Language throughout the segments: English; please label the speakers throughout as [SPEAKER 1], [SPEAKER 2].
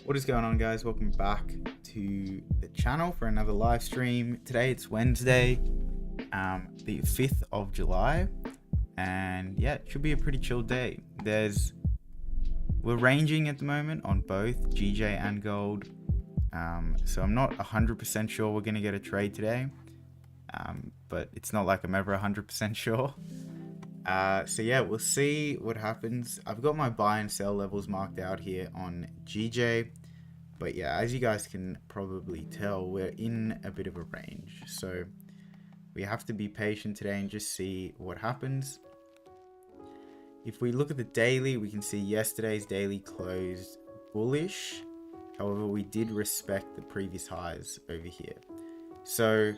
[SPEAKER 1] What is going on, guys? Welcome back to the channel for another live stream. Today it's Wednesday, the 5th of July, and yeah, it should be a pretty chill day. We're ranging at the moment on both GJ and gold, so I'm not 100% sure we're gonna get a trade today, but it's not like I'm ever 100% sure. So yeah, we'll see what happens. I've got my buy and sell levels marked out here on GJ, but yeah, as you guys can probably tell, we're in a bit of a range, so we have to be patient today and just see what happens. If we look at the daily, we can see yesterday's daily closed bullish. However, we did respect the previous highs over here. So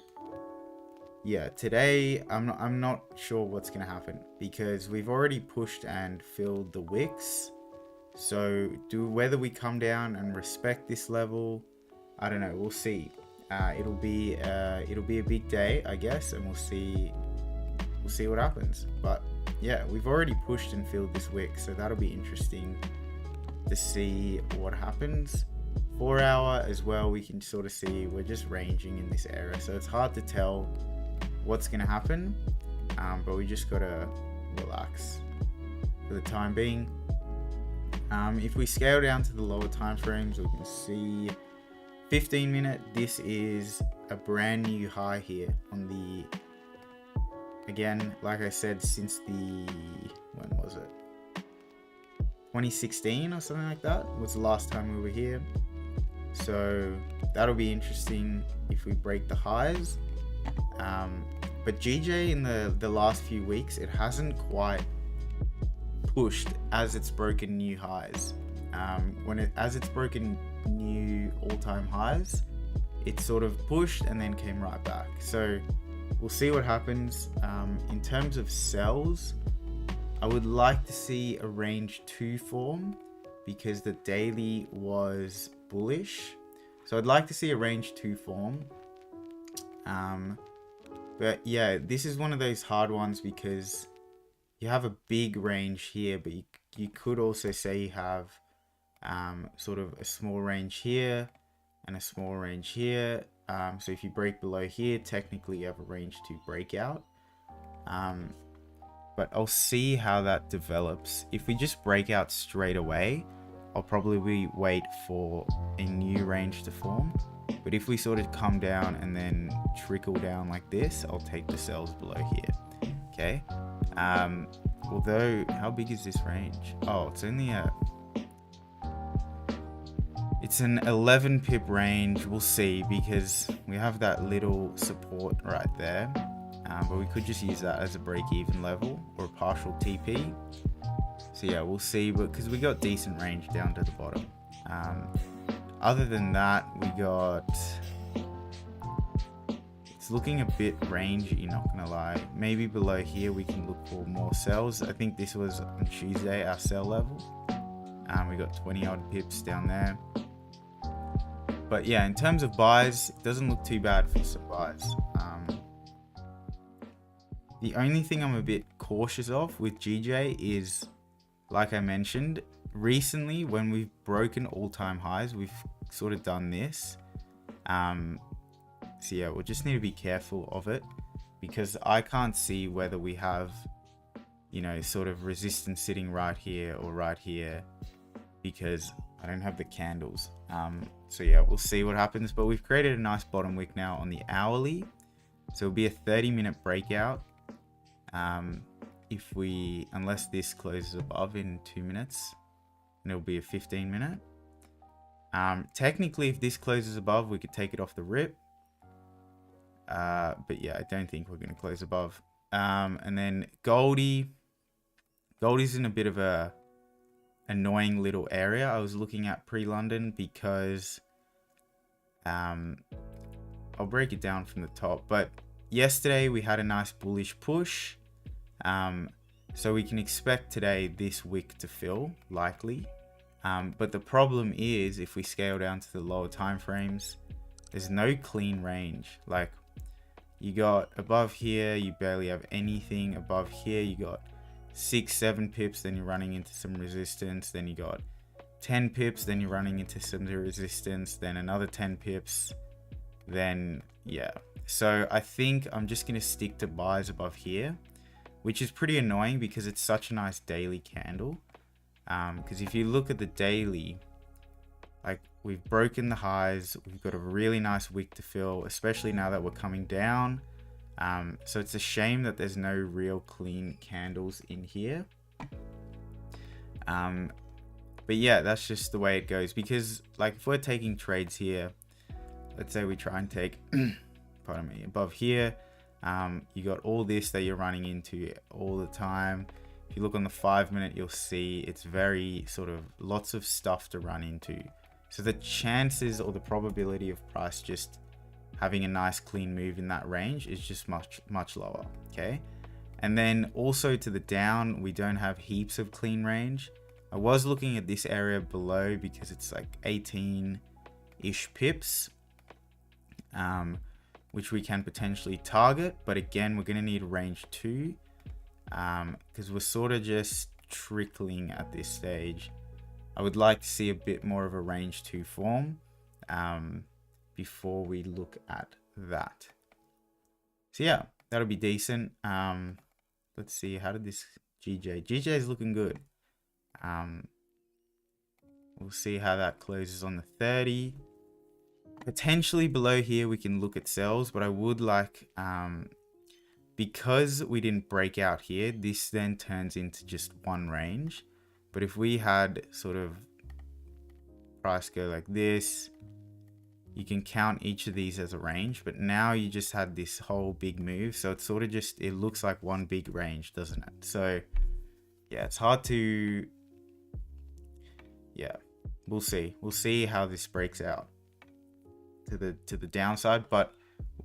[SPEAKER 1] yeah, today I'm not sure what's gonna happen because we've already pushed and filled the wicks. So whether we come down and respect this level, I don't know. We'll see. It'll be a big day, I guess, and we'll see what happens. But yeah, we've already pushed and filled this wick, so that'll be interesting to see what happens. 4 hour as well, we can sort of see we're just ranging in this area, so it's hard to tell what's gonna happen, but we just gotta relax for the time being. If we scale down to the lower time frames, we can see 15 minute. This is a brand new high here on the, again, like I said, since the, when was it, 2016 or something like that was the last time we were here. So that'll be interesting if we break the highs. But GJ in the last few weeks, it hasn't quite pushed as it's broken new highs. As it's broken new all-time highs, it sort of pushed and then came right back. So we'll see what happens. In terms of sells, I would like to see a range 2 form because the daily was bullish. So I'd like to see a range 2 form. But yeah, this is one of those hard ones because you have a big range here, but you could also say you have sort of a small range here and a small range here. So if you break below here, technically you have a range to breakout. But I'll see how that develops. If we just break out straight away, I'll probably wait for a new range to form. But if we sort of come down and then trickle down like this, I'll take the sells below here. Okay. Although, how big is this range? Oh, it's only it's an 11 pip range. We'll see, because we have that little support right there. But we could just use that as a break-even level or a partial TP. So yeah, we'll see. But because we got decent range down to the bottom. Other than that, we got, it's looking a bit rangy, not gonna lie. Maybe below here we can look for more sells. I think this was on Tuesday, our sell level. We got 20 odd pips down there. But yeah, in terms of buys, it doesn't look too bad for some buys. The only thing I'm a bit cautious of with GJ is, like I mentioned, recently when we've broken all-time highs, we've sort of done this. So yeah, we'll just need to be careful of it because I can't see whether we have, you know, sort of resistance sitting right here or right here because I don't have the candles. So yeah, we'll see what happens, but we've created a nice bottom wick now on the hourly. So it'll be a 30-minute breakout. Unless this closes above in 2 minutes, and it'll be a 15-minute. Technically, if this closes above, we could take it off the rip. But yeah, I don't think we're going to close above. And then Goldie's in a bit of a annoying little area. I was looking at pre-London because I'll break it down from the top. But yesterday we had a nice bullish push. So we can expect today this wick to fill, likely. But the problem is, if we scale down to the lower time frames, there's no clean range. Like, you got above here, you barely have anything. Above here, you got 6-7 pips, then you're running into some resistance, then you got 10 pips, then you're running into some resistance, then another 10 pips, then yeah. So I think I'm just going to stick to buys above here, which is pretty annoying because it's such a nice daily candle. Because if you look at the daily, like we've broken the highs, we've got a really nice wick to fill, especially now that we're coming down. So it's a shame that there's no real clean candles in here. But yeah, that's just the way it goes, because like if we're taking trades here, let's say we try and take pardon me, above here, you got all this that you're running into all the time. If you look on the 5 minute, you'll see it's very sort of lots of stuff to run into. So the chances or the probability of price just having a nice clean move in that range is just much lower. Okay. And then also to the down, we don't have heaps of clean range. I was looking at this area below because it's like 18-ish pips, which we can potentially target. But again, we're going to need range 2 because we're sort of just trickling at this stage. I would like to see a bit more of a range 2 form before we look at that. So yeah, that'll be decent. Let's see, how did this GJ is looking good. We'll see how that closes on the 30. Potentially below here we can look at sells, but I would like, because we didn't break out here, this then turns into just one range. But if we had sort of price go like this, you can count each of these as a range, but now you just had this whole big move, so it's sort of just, it looks like one big range, doesn't it? So yeah, it's hard to, yeah, we'll see how this breaks out to the downside. But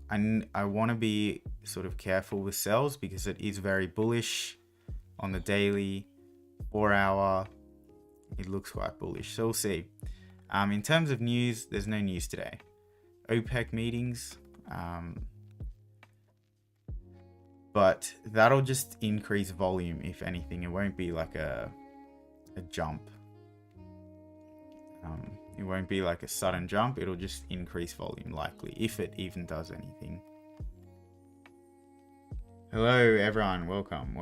[SPEAKER 1] I want to be sort of careful with sells because it is very bullish on the daily. 4 hour, it looks quite bullish, so we'll see. In terms of news, there's no news today. OPEC meetings, but that'll just increase volume. If anything, it won't be like a jump. It won't be like a sudden jump. It'll just increase volume likely, if it even does anything. Hello everyone, welcome.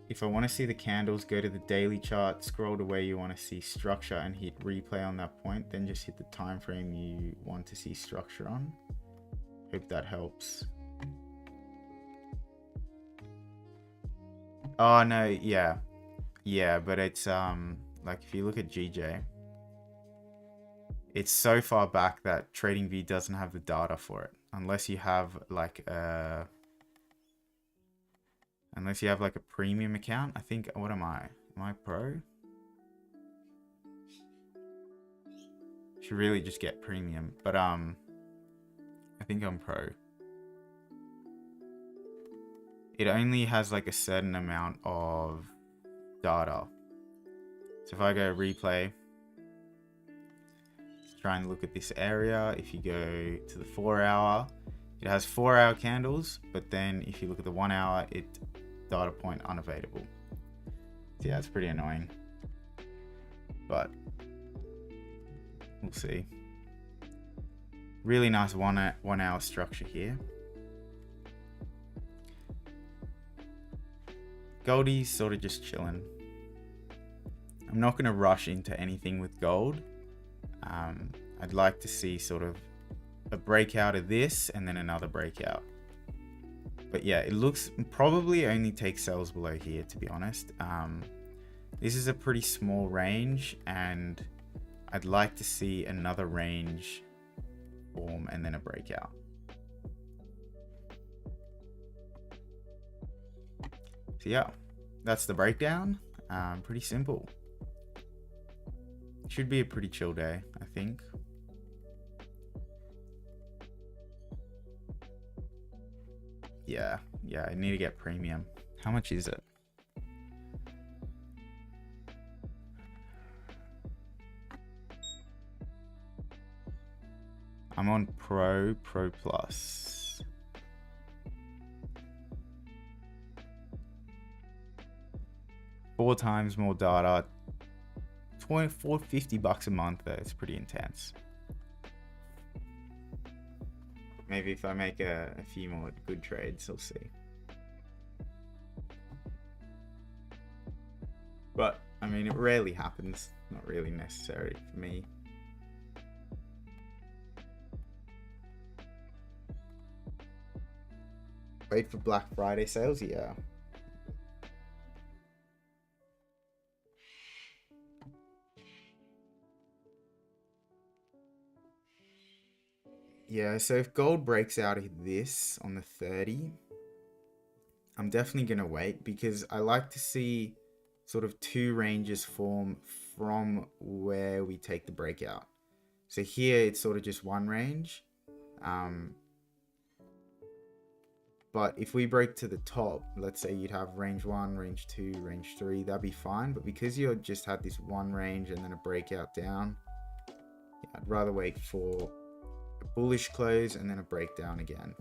[SPEAKER 1] If I want to see the candles, go to the daily chart, scroll to where you want to see structure and hit replay on that point, then just hit the time frame you want to see structure on. Hope that helps. Oh no, yeah, but it's like if you look at GJ, it's so far back that TradingView doesn't have the data for it, unless you have like a premium account. I think, what am I pro? Should really just get premium, but I think I'm pro. It only has like a certain amount of data. So if I go replay, let's try and look at this area. If you go to the 4 hour, it has 4 hour candles, but then if you look at the 1 hour, it data point unavailable. So yeah, it's pretty annoying, but we'll see. Really nice 1 hour structure here. Goldie's sort of just chilling. I'm not going to rush into anything with gold. I'd like to see sort of a breakout of this and then another breakout. But yeah, it looks probably only takes sells below here, to be honest. This is a pretty small range, and I'd like to see another range form and then a breakout. So yeah, that's the breakdown. Pretty simple. Should be a pretty chill day, I think. Yeah, I need to get premium. How much is it? I'm on Pro Plus. 4 times more data, 50 bucks a month. It's pretty intense. Maybe if I make a few more good trades, we'll see. But I mean, it rarely happens. Not really necessary for me. Wait for Black Friday sales, yeah. Yeah, so if gold breaks out of this on the 30, I'm definitely going to wait, because I like to see sort of 2 ranges form from where we take the breakout. So here it's sort of just 1 range. But if we break to the top, let's say you'd have range 1, range 2, range 3, that'd be fine. But because you just had this 1 range and then a breakout down, yeah, I'd rather wait for a bullish close and then a breakdown again.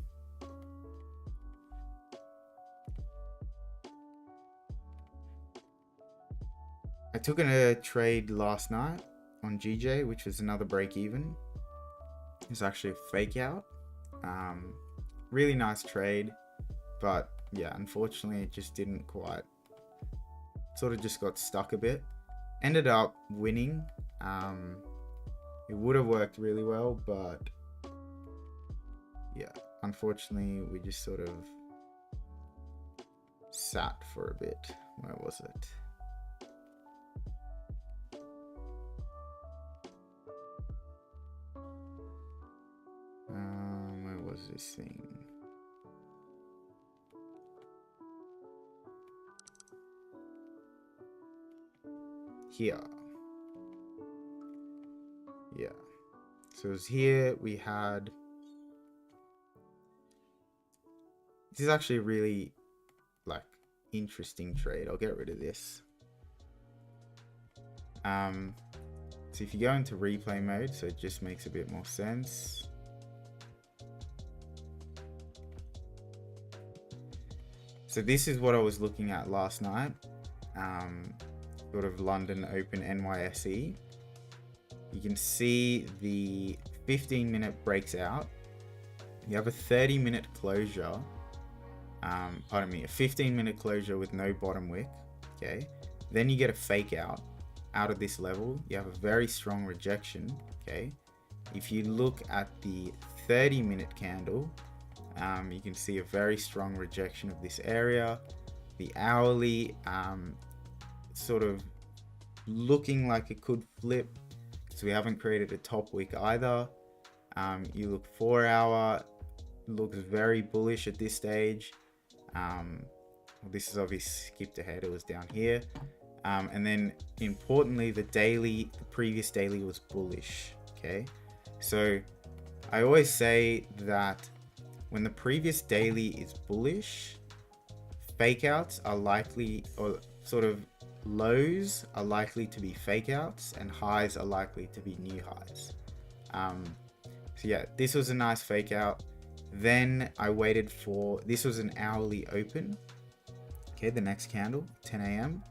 [SPEAKER 1] I took a trade last night on GJ, which was another break even. It was actually a fake out. Really nice trade, but yeah, unfortunately it just didn't quite, sort of just got stuck a bit. Ended up winning. It would have worked really well, but yeah, unfortunately we just sort of sat for a bit. Where was it? Where was this thing? Here. Yeah. So it was here. We had. This is actually a really, like, interesting trade. I'll get rid of this. So if you go into replay mode, so it just makes a bit more sense. So this is what I was looking at last night. Sort of London Open NYSE. You can see the 15-minute breaks out. You have a 30-minute closure. Pardon me, a 15-minute closure with no bottom wick. Okay. Then you get a fake out of this level. You have a very strong rejection. Okay. If you look at the 30-minute candle, you can see a very strong rejection of this area. The hourly, sort of looking like it could flip, so we haven't created a top wick either. You look 4 hour, looks very bullish at this stage. This is obviously skipped ahead, it was down here. And then importantly, the previous daily was bullish. Okay, so I always say that when the previous daily is bullish, fake outs are likely, or sort of lows are likely to be fake outs, and highs are likely to be new highs. So yeah, this was a nice fake out. Then I waited for, this was an hourly open. Okay, the next candle, 10 a.m.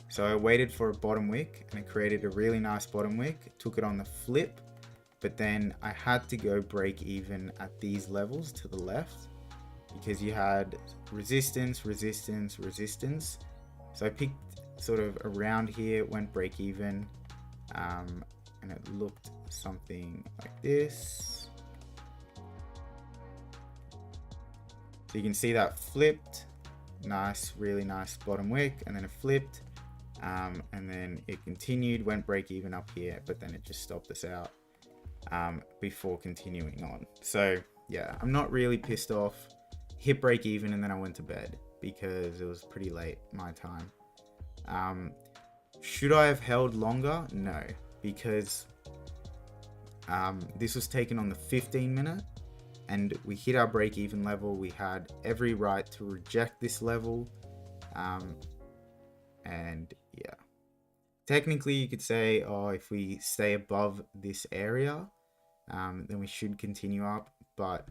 [SPEAKER 1] So I waited for a bottom wick, and it created a really nice bottom wick. Took it on the flip, but then I had to go break even at these levels to the left, because you had resistance, resistance, resistance. So I picked sort of around here, went break even, and it looked something like this. So you can see that flipped, nice, really nice bottom wick, and then it flipped, and then it continued, went break even up here, but then it just stopped us out before continuing on. So yeah, I'm not really pissed off. Hit break even, and then I went to bed because it was pretty late my time. Should I have held longer? No, because this was taken on the 15-minute, and we hit our break even level. We had every right to reject this level, and yeah, technically you could say, oh, if we stay above this area, then we should continue up. But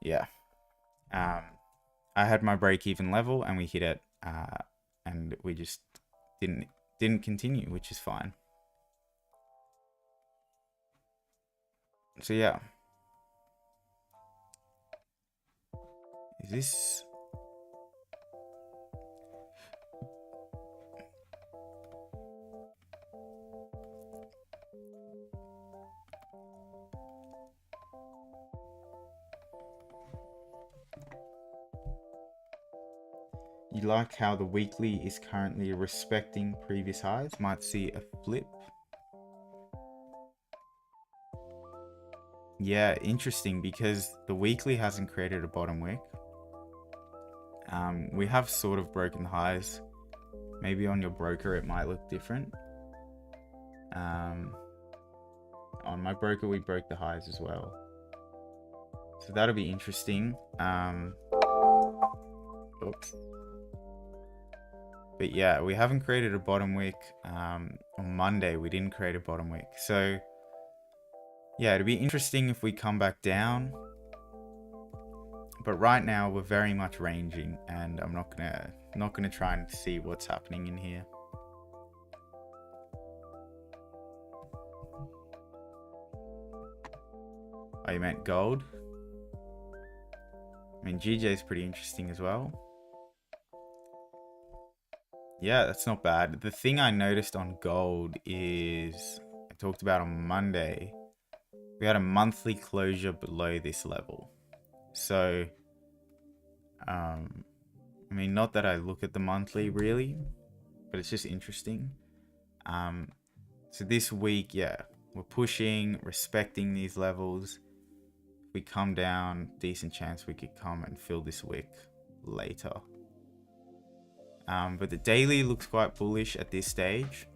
[SPEAKER 1] yeah, I had my break even level, and we hit it and we just didn't continue, which is fine. So yeah, is this? You like how the weekly is currently respecting previous highs? Might see a flip. Yeah, interesting, because the weekly hasn't created a bottom wick. We have sort of broken the highs. Maybe on your broker it might look different. On my broker we broke the highs as well. So that'll be interesting. Oops. But yeah, we haven't created a bottom wick. On Monday we didn't create a bottom wick. So yeah, it'd be interesting if we come back down. But right now we're very much ranging, and I'm not gonna try and see what's happening in here. Oh, you meant gold? I mean, GJ is pretty interesting as well. Yeah, that's not bad. The thing I noticed on gold is, I talked about on Monday, we had a monthly closure below this level. So, I mean, not that I look at the monthly really, but it's just interesting. So this week, yeah, we're pushing, respecting these levels. If we come down, decent chance we could come and fill this wick later. But the daily looks quite bullish at this stage.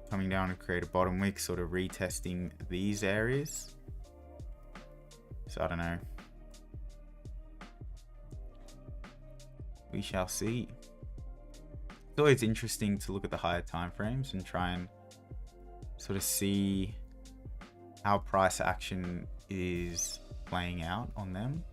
[SPEAKER 1] Coming down to create a bottom wick, sort of retesting these areas. So I don't know. We shall see. It's always interesting to look at the higher time frames and try and sort of see how price action is playing out on them.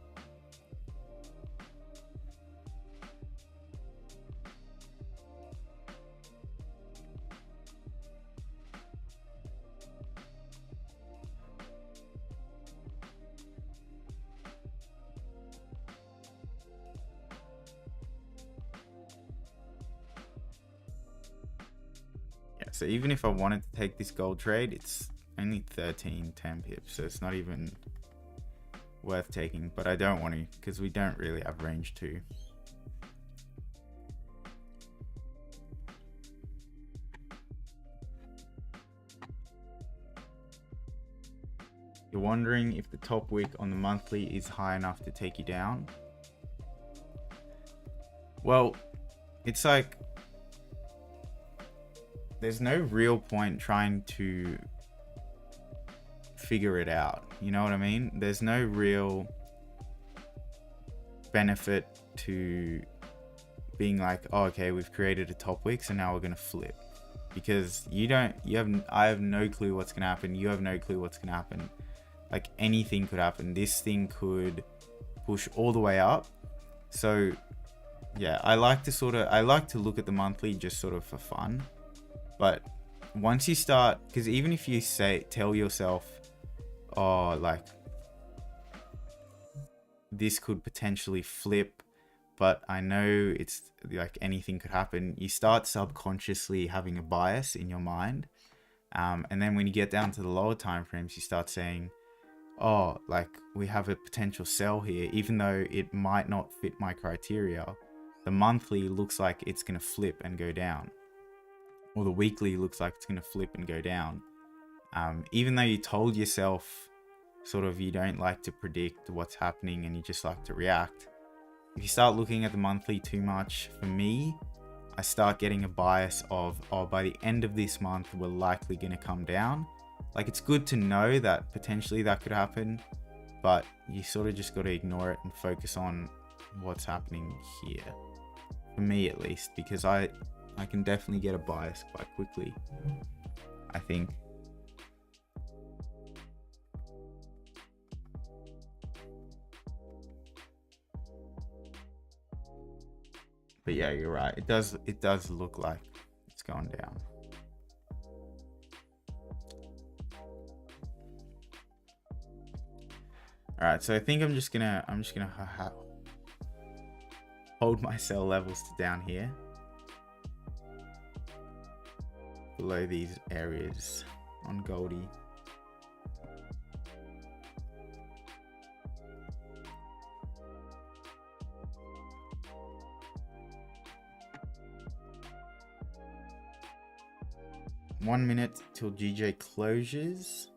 [SPEAKER 1] So even if I wanted to take this gold trade, it's only 10 pips, so it's not even worth taking, but I don't want to because we don't really have range 2. You're wondering if the top wick on the monthly is high enough to take you down? Well, it's like, there's no real point trying to figure it out. You know what I mean? There's no real benefit to being like, oh, okay, we've created a top wick, so now we're gonna flip. Because I have no clue what's gonna happen. You have no clue what's gonna happen. Like, anything could happen. This thing could push all the way up. So yeah, I like to look at the monthly just sort of for fun. But once you start, because even if you tell yourself, oh, like, this could potentially flip, but I know it's like anything could happen, you start subconsciously having a bias in your mind. And then when you get down to the lower time frames, you start saying, oh, like, we have a potential sell here, even though it might not fit my criteria. The monthly looks like it's going to flip and go down. Or the weekly looks like it's going to flip and go down. Even though you told yourself sort of you don't like to predict what's happening and you just like to react. If you start looking at the monthly too much, for me, I start getting a bias of, oh, by the end of this month, we're likely going to come down. Like, it's good to know that potentially that could happen, but you sort of just got to ignore it and focus on what's happening here. For me, at least, because I can definitely get a bias quite quickly, I think. But yeah, you're right. It does look like it's going down. All right, so I think I'm just gonna hold my sell levels to down here, below these areas on Goldie. One minute till GJ closes.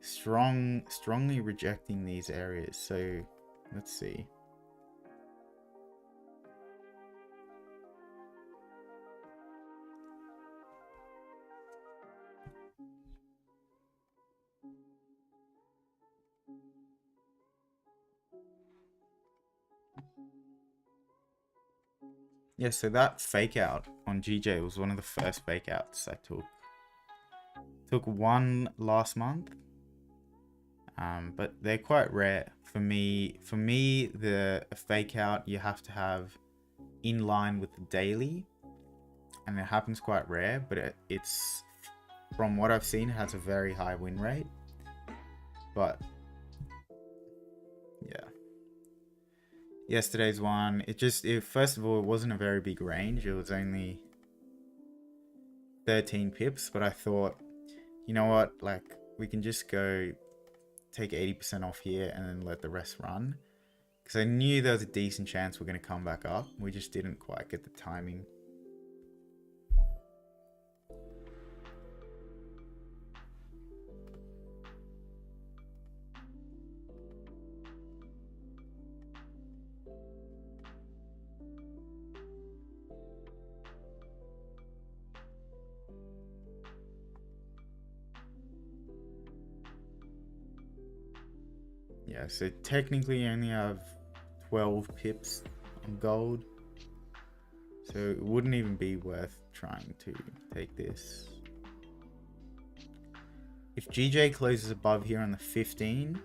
[SPEAKER 1] Strongly rejecting these areas. So let's see. Yeah, so that fake out on GJ was one of the first fake outs I took. Took one last month. But they're quite rare. For me, the fake out you have to have in line with the daily, and it happens quite rare, but it's, from what I've seen, it has a very high win rate. But yeah, yesterday's one, first of all, it wasn't a very big range. It was only 13 pips, but I thought, you know what, like, we can just go take 80% off here and then let the rest run, because I knew there was a decent chance we're going to come back up. We just didn't quite get the timing. Yeah, so technically you only have 12 pips on gold, so it wouldn't even be worth trying to take this. If GJ closes above here on the 15,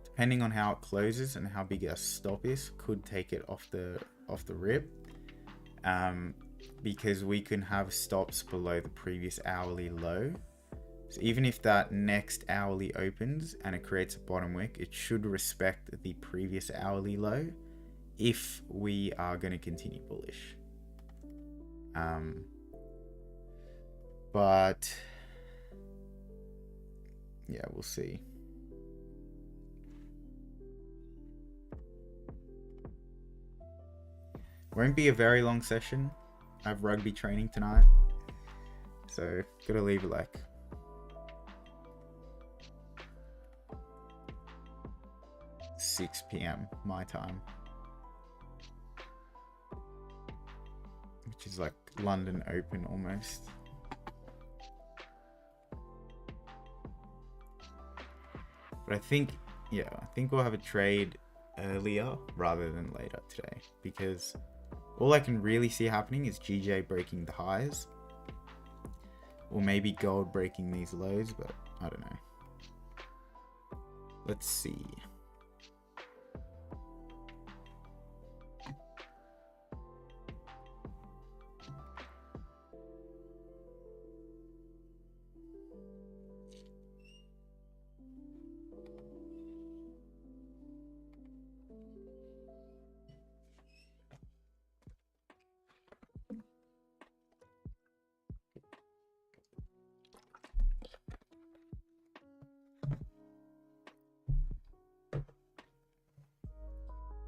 [SPEAKER 1] depending on how it closes and how big our stop is, could take it off the rip, because we can have stops below the previous hourly low. So even if that next hourly opens and it creates a bottom wick, it should respect the previous hourly low if we are going to continue bullish. But yeah, we'll see. Won't be a very long session. I have rugby training tonight, so gotta leave it like 6 p.m. my time, which is like London Open almost. But I think we'll have a trade earlier rather than later today, because all I can really see happening is GJ breaking the highs, or maybe gold breaking these lows, but I don't know. Let's see.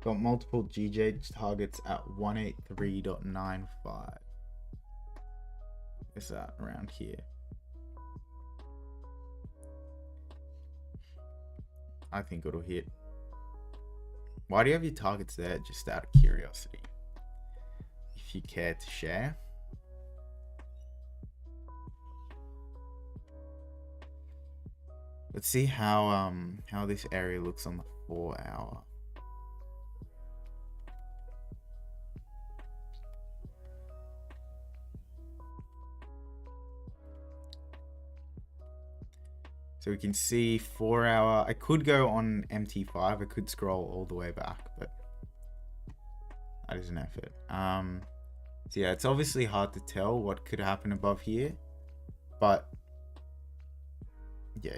[SPEAKER 1] Got multiple GJ targets at 183.95. Is that around here? I think it'll hit. Why do you have your targets there? Just out of curiosity, if you care to share. Let's see how this area looks on the 4 hour. So we can see 4 hour. I could go on MT5. I could scroll all the way back, but that is an effort. So yeah, it's obviously hard to tell what could happen above here, but yeah,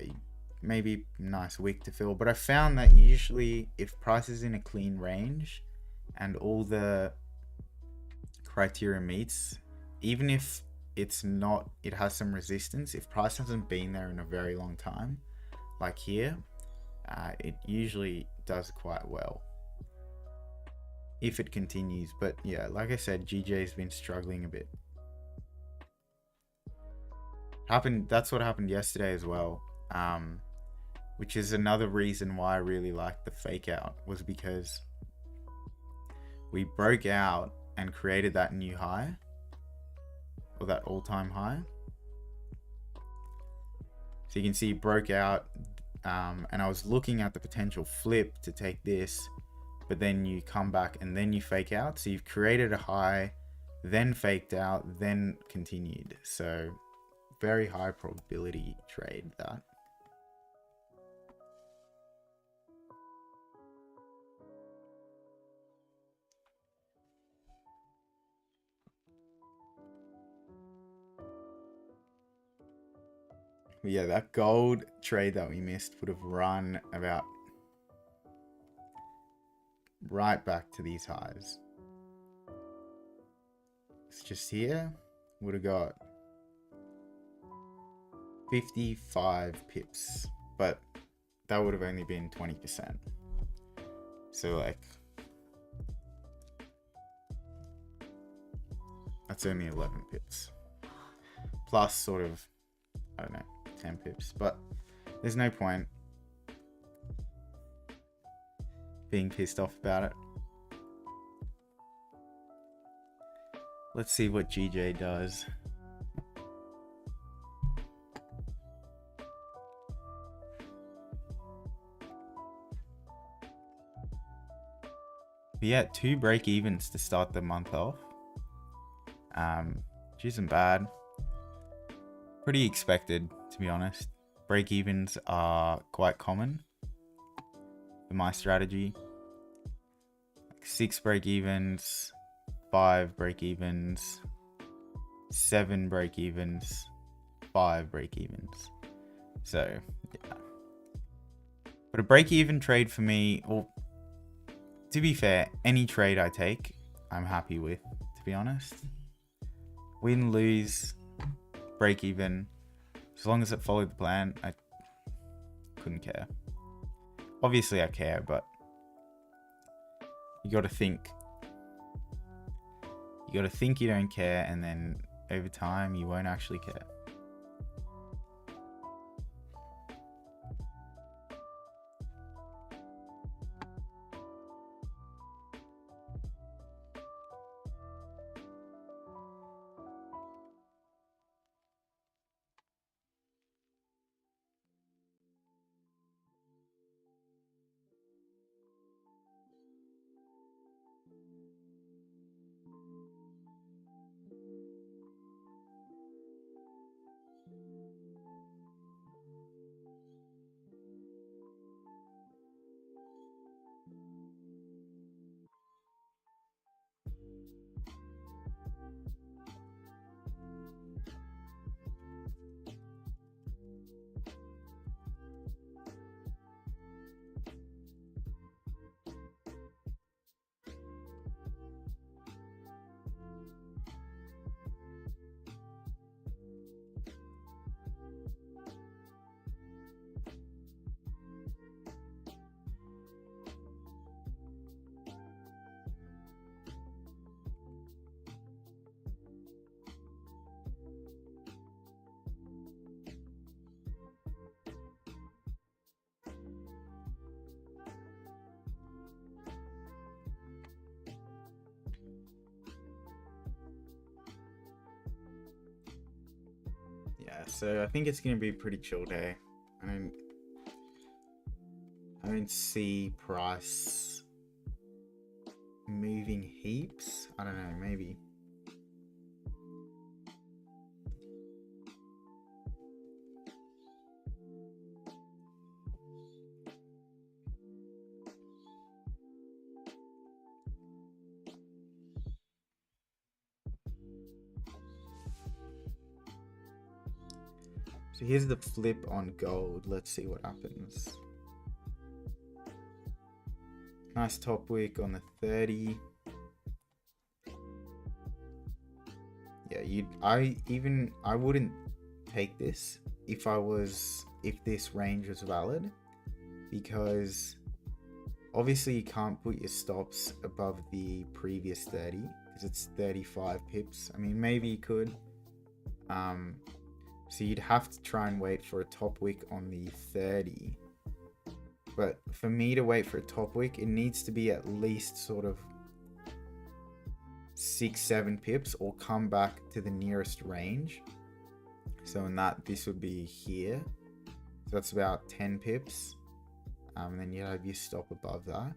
[SPEAKER 1] maybe nice wick to fill. But I found that usually if price is in a clean range and all the criteria meets, even if it's not, it has some resistance, if price hasn't been there in a very long time, like here, it usually does quite well if it continues. But yeah, like I said, GJ's been struggling a bit. That's what happened yesterday as well, which is another reason why I really liked the fake out, was because we broke out and created that new high, or that all-time high. So you can see broke out, and I was looking at the potential flip to take this, but then you come back and then you fake out. So you've created a high, then faked out, then continued. So very high probability trade that. But yeah, that gold trade that we missed would have run about right back to these highs. It's just here, would have got 55 pips, but that would have only been 20%. So like, that's only 11 pips. Plus sort of, I don't know, 10 pips. But there's no point being pissed off about it. Let's see what GJ does. We had 2 break evens to start the month off. Which isn't bad. Pretty expected, to be honest. Break evens are quite common for my strategy. Like 6 break evens, 5 break evens, 7 break evens, 5 break evens. So yeah. But a break even trade for me, or to be fair, any trade I take, I'm happy with, to be honest. Win, lose, break even, as long as it followed the plan, I couldn't care. Obviously I care, but you gotta think. You gotta think you don't care, and then over time you won't actually care. Yeah, so I think it's gonna be a pretty chill day. I don't see price moving heaps. I don't know, maybe. So here's the flip on gold. Let's see what happens. Nice top wick on the 30. Yeah, I wouldn't take this if this range was valid, because obviously you can't put your stops above the previous 30 because it's 35 pips. I mean, maybe you could. So you'd have to try and wait for a top wick on the 30. But for me to wait for a top wick, it needs to be at least sort of 6-7 pips or come back to the nearest range. So in that, this would be here. So that's about 10 pips. And then you have your stop above that.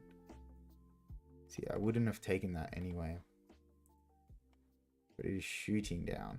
[SPEAKER 1] See, I wouldn't have taken that anyway. But it is shooting down.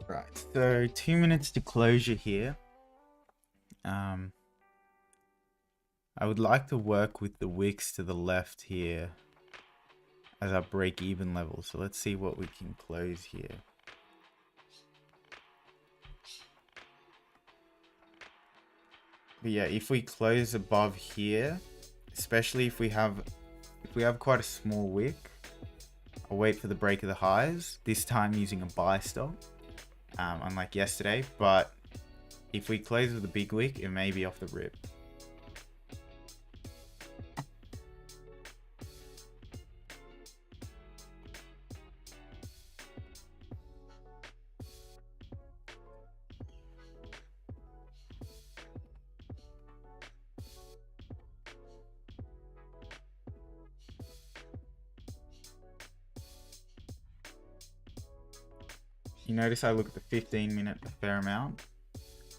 [SPEAKER 1] Right, so 2 minutes to closure here. I would like to work with the wicks to the left here as our break even level. So let's see what we can close here. But yeah, if we close above here, especially if we have quite a small wick, I'll wait for the break of the highs, this time using a buy stop, unlike yesterday. But if we close with a big wick, it may be off the rip. You notice I look at the 15-minute a fair amount.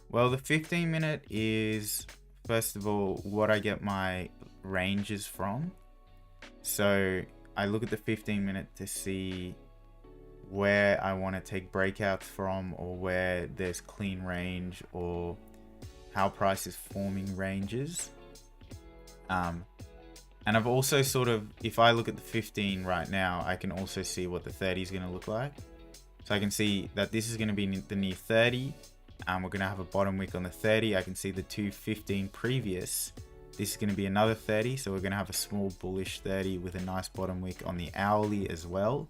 [SPEAKER 1] Well, the 15-minute is, first of all, what I get my ranges from. So I look at the 15-minute to see where I want to take breakouts from, or where there's clean range, or how price is forming ranges. And I've also sort of, if I look at the 15 right now, I can also see what the 30 is going to look like. So I can see that this is going to be the near 30. We're going to have a bottom wick on the 30. I can see the 215 previous. This is going to be another 30. So we're going to have a small bullish 30 with a nice bottom wick on the hourly as well.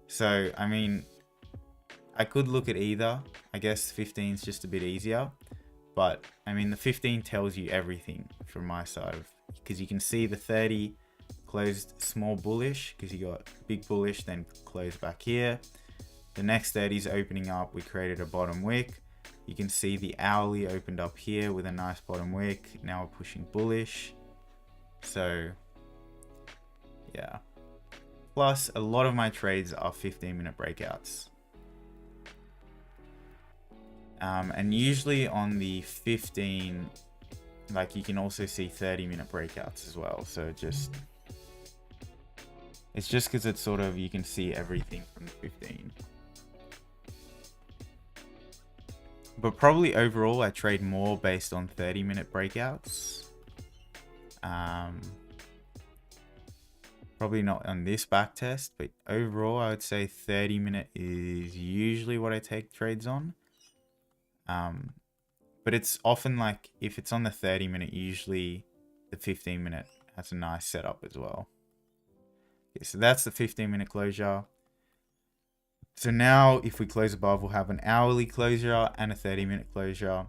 [SPEAKER 1] So, I mean, I could look at either. I guess 15 is just a bit easier. But I mean, the 15 tells you everything from my side, because you can see the 30 closed small bullish because you got big bullish, then closed back here. The next 30 is opening up. We created a bottom wick. You can see the hourly opened up here with a nice bottom wick. Now we're pushing bullish. So yeah. Plus, a lot of my trades are 15-minute breakouts. And usually on the 15, like, you can also see 30-minute breakouts as well. So it's just because it's sort of, you can see everything from the 15. But probably overall, I trade more based on 30-minute breakouts. Probably not on this back test, but overall, I would say 30-minute is usually what I take trades on. But it's often like, if it's on the 30-minute, usually the 15-minute has a nice setup as well. Okay, so that's the 15-minute closure. So now if we close above, we'll have an hourly closure and a 30-minute closure.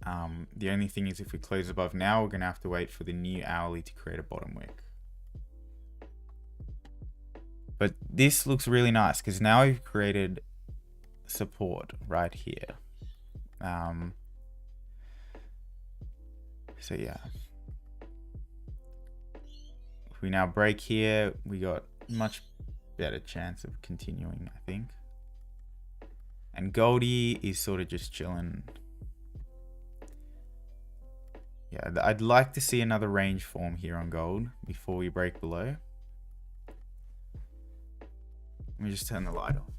[SPEAKER 1] The only thing is, if we close above now, we're going to have to wait for the new hourly to create a bottom wick. But this looks really nice because now we've created support right here. So yeah, if we now break here, we got much better chance of continuing, I think. And Goldie is sort of just chilling. Yeah, I'd like to see another range form here on gold before we break below. Let me just turn the light off.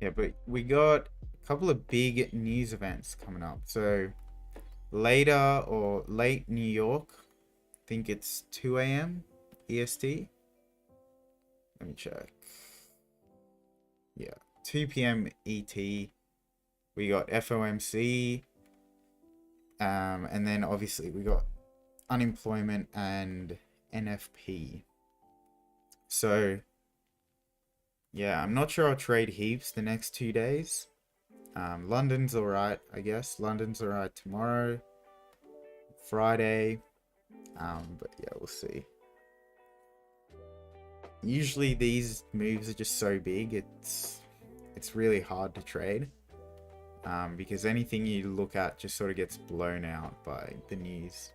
[SPEAKER 1] Yeah, but we got a couple of big news events coming up. So later, or late New York, I think it's 2 a.m. EST. Let me check. Yeah, 2 p.m. ET. We got FOMC. And then obviously we got unemployment and NFP. So yeah, I'm not sure I'll trade heaps the next 2 days. London's alright, I guess. London's alright tomorrow, Friday. But yeah, we'll see. Usually these moves are just so big, it's really hard to trade. Because anything you look at just sort of gets blown out by the news.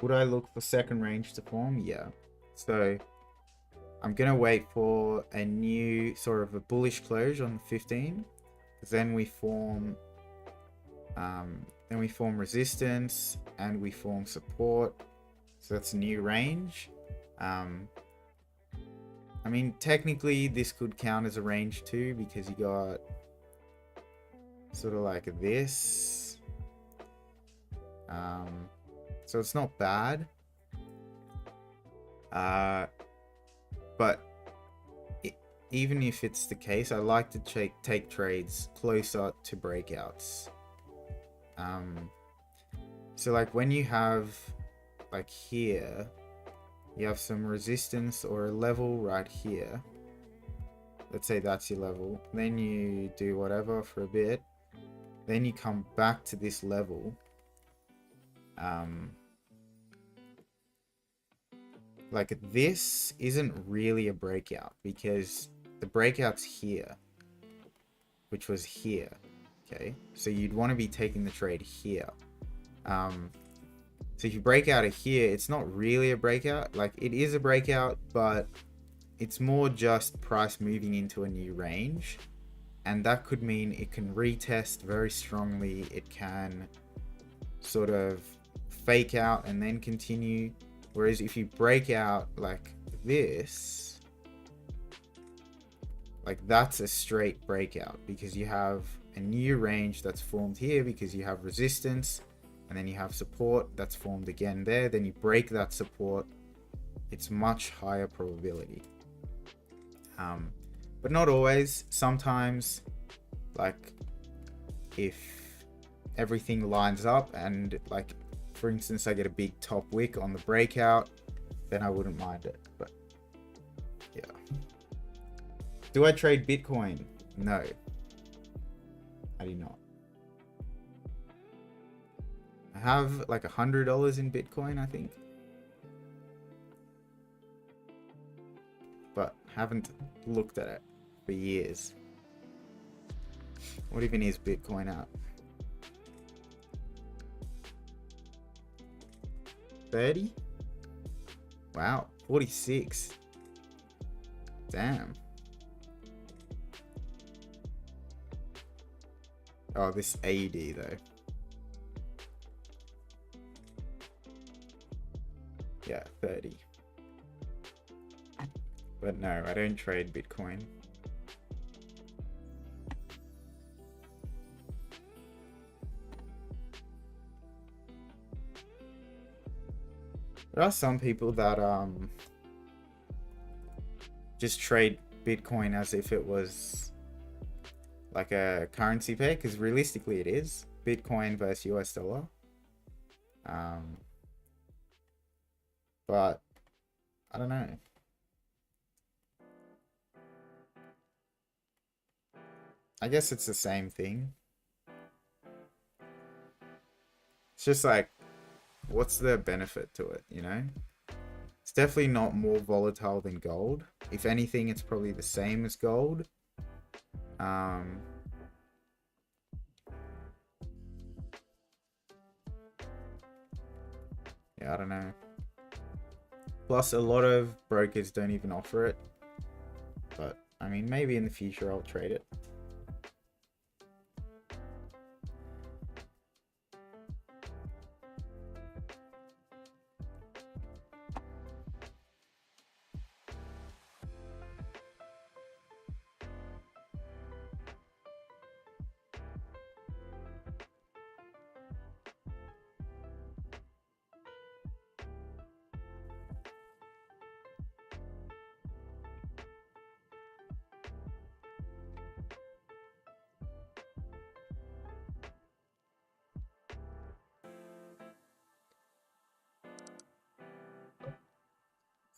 [SPEAKER 1] Would I look for second range to form? Yeah. So I'm gonna wait for a new sort of a bullish close on the 15, because then we form resistance and we form support. So that's a new range. I mean, technically this could count as a range too, because you got sort of like this. So it's not bad. But even if it's the case, I like to take trades closer to breakouts. So like when you have, like here, you have some resistance or a level right here. Let's say that's your level. Then you do whatever for a bit. Then you come back to this level. like this isn't really a breakout because the breakout's here, which was here. Okay, so you'd want to be taking the trade here. So if you break out of here, it's not really a breakout. Like it is a breakout, but it's more just price moving into a new range. And that could mean it can retest very strongly. It can sort of fake out and then continue. Whereas if you break out like this, like that's a straight breakout because you have a new range that's formed here because you have resistance and then you have support that's formed again there. Then you break that support. It's much higher probability. But not always. Sometimes, like if everything lines up and like for instance I get a big top wick on the breakout, then I wouldn't mind it. But yeah. Do I trade Bitcoin? No, I do not. I have like $100 in Bitcoin, I think, but haven't looked at it for years. What even is Bitcoin at? 30? Wow, 46. Damn. Oh, this AUD though. Yeah, 30. But no, I don't trade Bitcoin. There are some people that just trade Bitcoin as if it was like a currency pair, because realistically it is Bitcoin versus US dollar. But I don't know. I guess it's the same thing. It's just like, what's the benefit to it, you know? It's definitely not more volatile than gold. If anything, it's probably the same as gold. Yeah, I don't know. Plus, a lot of brokers don't even offer it. But, I mean, maybe in the future I'll trade it.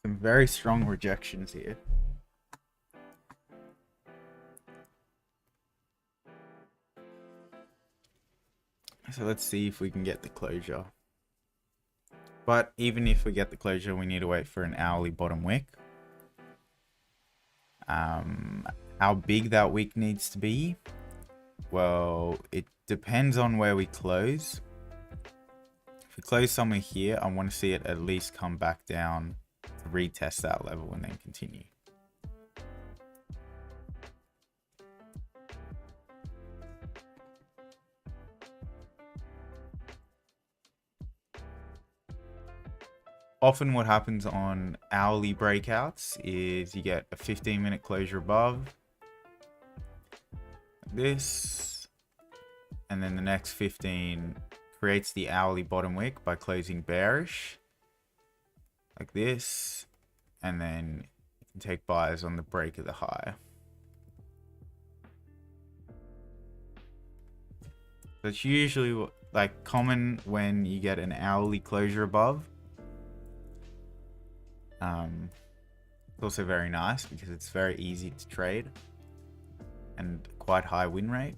[SPEAKER 1] Some very strong rejections here. So let's see if we can get the closure. But even if we get the closure, we need to wait for an hourly bottom wick. How big that wick needs to be? Well, it depends on where we close. If we close somewhere here, I want to see it at least come back down to retest that level and then continue. Often what happens on hourly breakouts is you get a 15-minute closure above this, and then the next 15 creates the hourly bottom wick by closing bearish like this, and then you can take buys on the break of the high. That's usually like common when you get an hourly closure above. It's also very nice because it's very easy to trade and quite high win rate.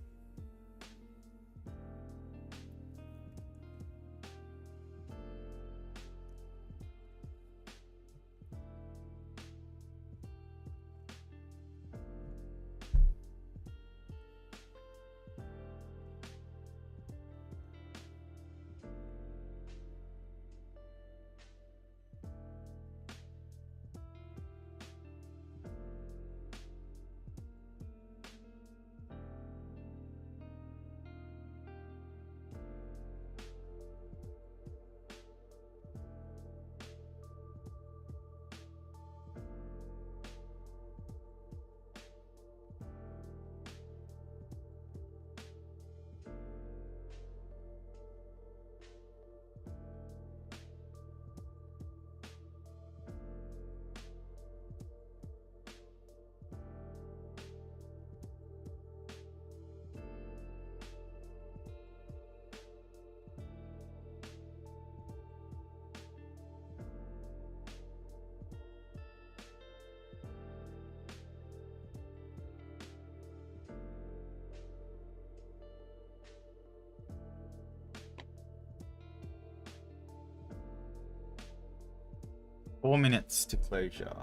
[SPEAKER 1] 4 minutes to closure.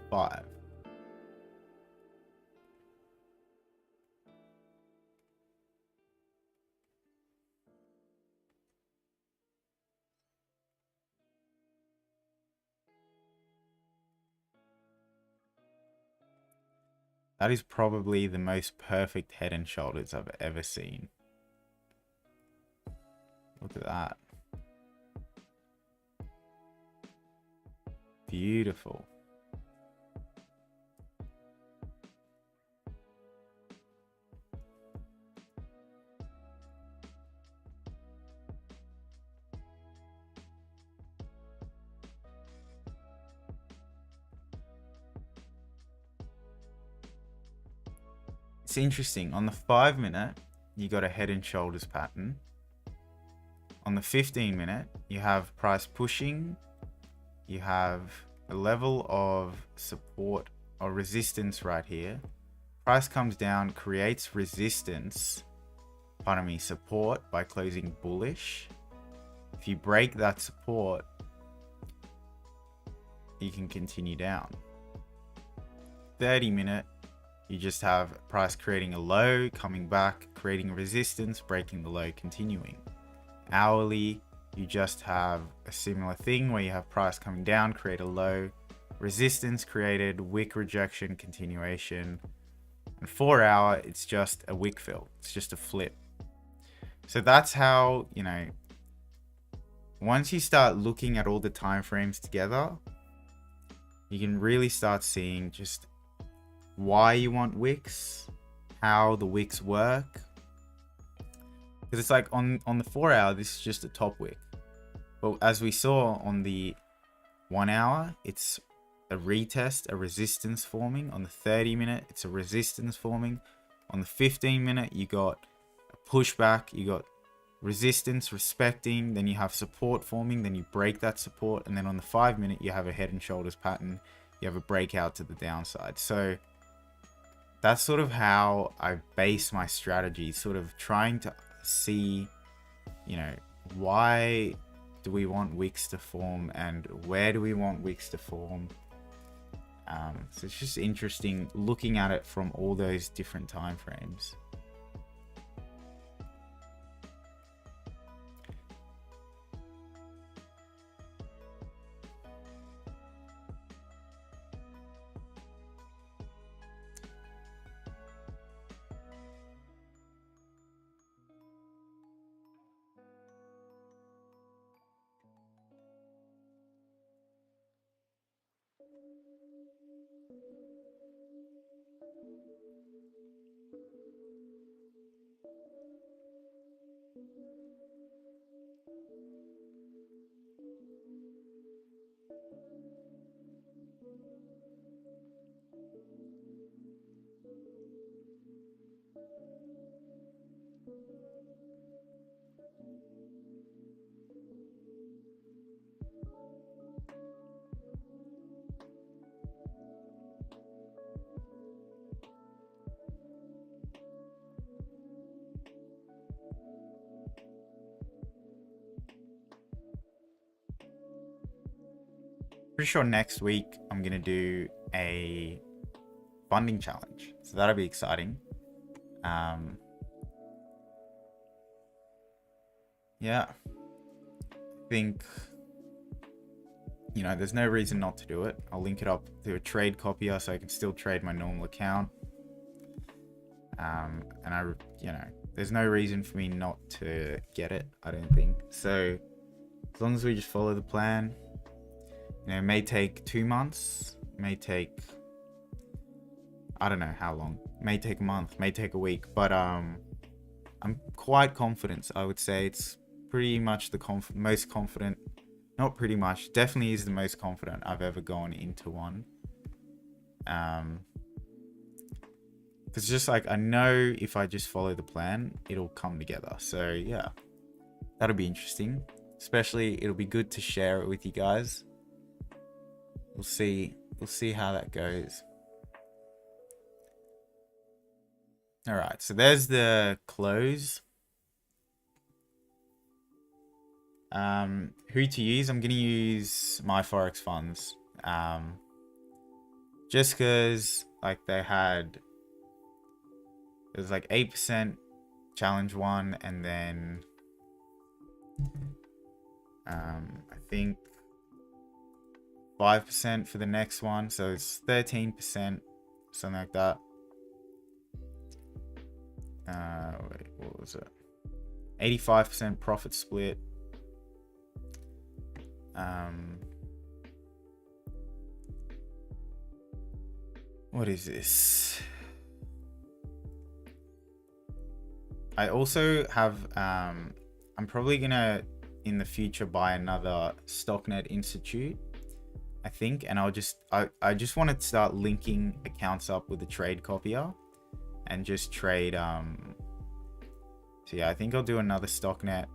[SPEAKER 1] 5. That is probably the most perfect head and shoulders I've ever seen. Look at that. Beautiful. It's interesting. On the 5 minute, you got a head and shoulders pattern. On the 15 minute, you have price pushing. You have a level of support or resistance right here. Price comes down, creates resistance, support by closing bullish. If you break that support, you can continue down. 30 minute, you just have price creating a low, coming back, creating resistance, breaking the low, continuing. Hourly, you just have a similar thing where you have price coming down, create a low, resistance created, wick rejection, continuation. And 4 hour, it's just a wick fill. It's just a flip. So that's how, once you start looking at all the time frames together, you can really start seeing just why you want wicks, how the wicks work. Because it's like on the 4 hour, this is just a top wick. But as we saw on the 1 hour, it's a retest, a resistance forming. On the 30 minute, it's a resistance forming. On the 15 minute, you got a pushback, you got resistance respecting, then you have support forming, then you break that support, and then on the 5 minute, you have a head and shoulders pattern. You have a breakout to the downside. So that's sort of how I base my strategy, sort of trying to see, why do we want wicks to form and where do we want wicks to form. So it's just interesting looking at it from all those different time frames. Pretty sure next week I'm gonna do a funding challenge, so that'll be exciting. Yeah, I think there's no reason not to do it. I'll link it up to a trade copier so I can still trade my normal account. And there's no reason for me not to get it, I don't think. So as long as we just follow the plan, it may take 2 months, may take, I don't know how long, may take a month, may take a week, but I'm quite confident. I would say it's pretty much the most confident, not pretty much, definitely is the most confident I've ever gone into one. It's just like, I know if I just follow the plan, it'll come together. So yeah, that'll be interesting. Especially, it'll be good to share it with you guys. We'll see how that goes. All right, so there's the close. Who to use? I'm gonna use my Forex funds. Just because like it was like 8% challenge one, and then I think 5% for the next one, so it's 13%, something like that. Wait, what was it? 85% profit split. What is this? I also have I'm probably gonna in the future buy another StockNet Institute, I think, and I just want to start linking accounts up with the trade copier and just trade so yeah, I think I'll do another StockNet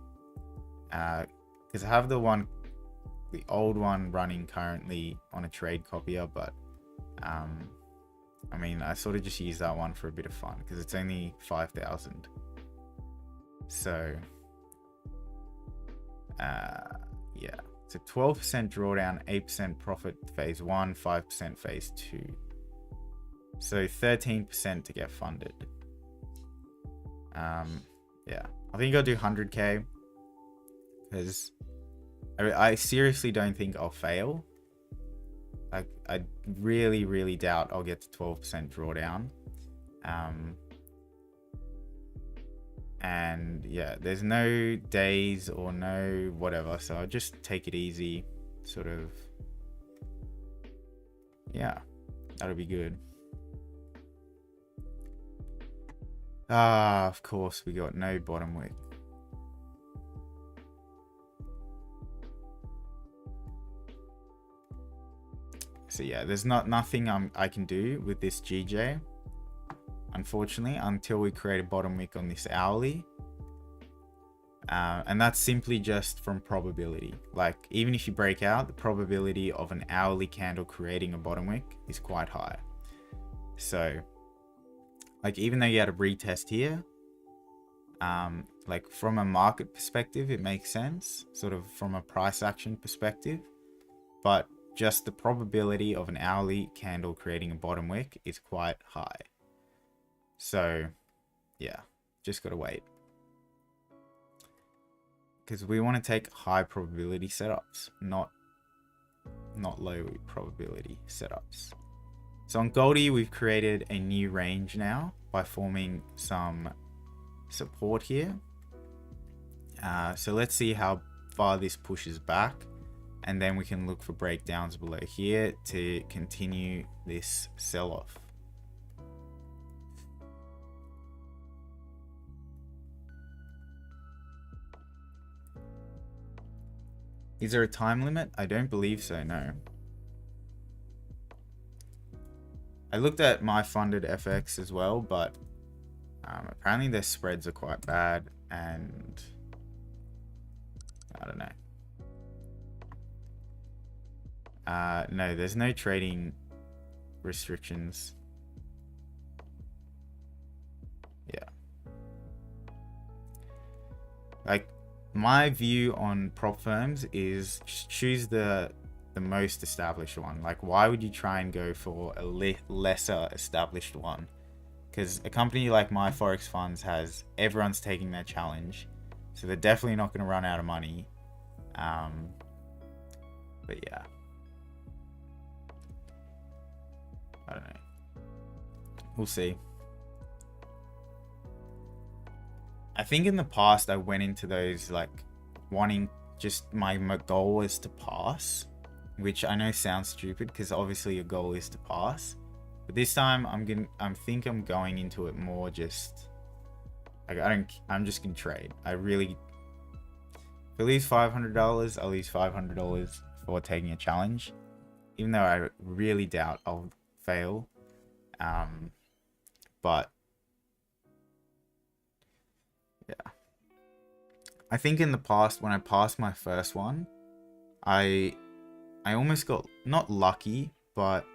[SPEAKER 1] because I have the old one running currently on a trade copier, but I mean, I sort of just use that one for a bit of fun because it's only 5,000. So yeah, so 12% drawdown, 8% profit phase 1, 5% phase 2, so 13% to get funded. Yeah, I think I'll do 100k because I seriously don't think I'll fail. I really doubt I'll get to 12% drawdown. And yeah, there's no days or no whatever, so I'll just take it easy, sort of. Yeah, that'll be good. Of course we got no bottom wick. So yeah, there's nothing I can do with this GJ, unfortunately, until we create a bottom wick on this hourly. And that's simply just from probability. Like, even if you break out, the probability of an hourly candle creating a bottom wick is quite high. So, like, even though you had a retest here, like from a market perspective, it makes sense, sort of from a price action perspective, but just the probability of an hourly candle creating a bottom wick is quite high. So yeah, just gotta wait, because we want to take high probability setups, not low probability setups. So on Goldie, we've created a new range now by forming some support here. So let's see how far this pushes back, and then we can look for breakdowns below here to continue this sell-off. Is there a time limit? I don't believe so, no. I looked at my funded FX as well, but apparently their spreads are quite bad, and I don't know. No, there's no trading restrictions. Yeah. Like, my view on prop firms is just choose the most established one. Like, why would you try and go for a lesser established one? Because a company like my Forex funds has everyone's taking their challenge, so they're definitely not going to run out of money. But yeah, I don't know, we'll see. I think in the past I went into those like wanting, just my goal was to pass, which I know sounds stupid because obviously your goal is to pass. But this time I think I'm going into it more just like I'm just gonna trade. I really, if I lose $500, I'll lose $500 for taking a challenge, even though I really doubt I'll fail. But yeah, I think in the past when I passed my first one, I almost got not lucky, but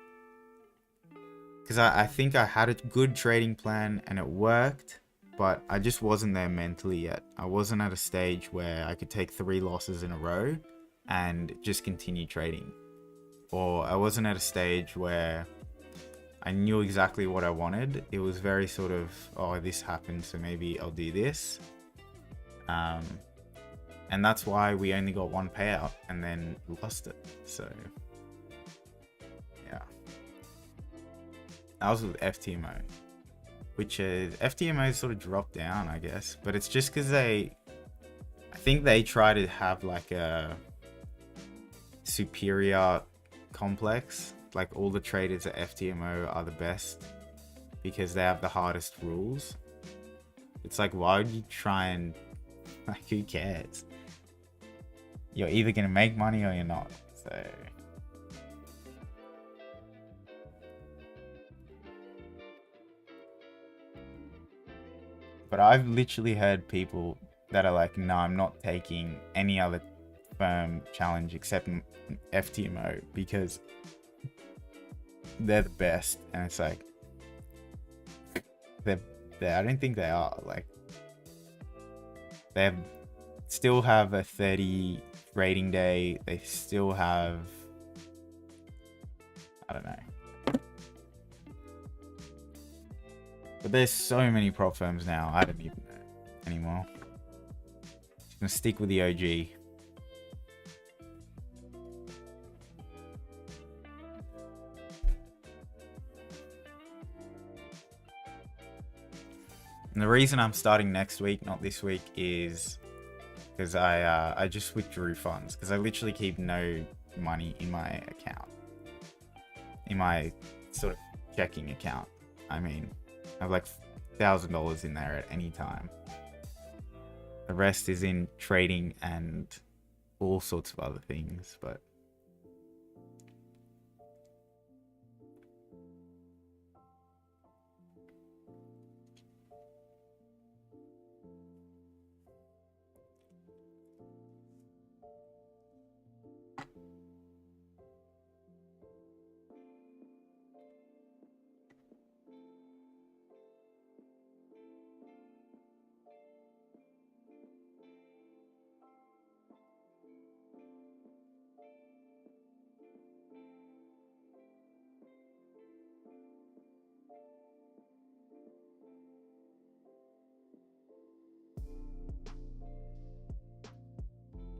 [SPEAKER 1] because I think I had a good trading plan and it worked, but I just wasn't there mentally yet. I wasn't at a stage where I could take 3 losses in a row and just continue trading. Or I wasn't at a stage where I knew exactly what I wanted. It was very sort of, oh, this happened, so maybe I'll do this. And that's why we only got 1 payout and then lost it. So, yeah. That was with FTMO. Which is, FTMO sort of dropped down, I guess. But it's just because I think they try to have like a superior complex. Like all the traders at FTMO are the best because they have the hardest rules. It's like, why would you try and, like, who cares? You're either going to make money or you're not. So... But I've literally heard people that are like, no, I'm not taking any other firm challenge except FTMO because they're the best. And it's like, I don't think they are. Like, they still have a 30 rating day. They still have, I don't know. But there's so many prop firms now, I don't even know anymore. Just gonna stick with the OG. And the reason I'm starting next week, not this week, is because I just withdrew funds. Because I literally keep no money in my account. In my sort of checking account, I mean. I have like $1,000 in there at any time. The rest is in trading and all sorts of other things, but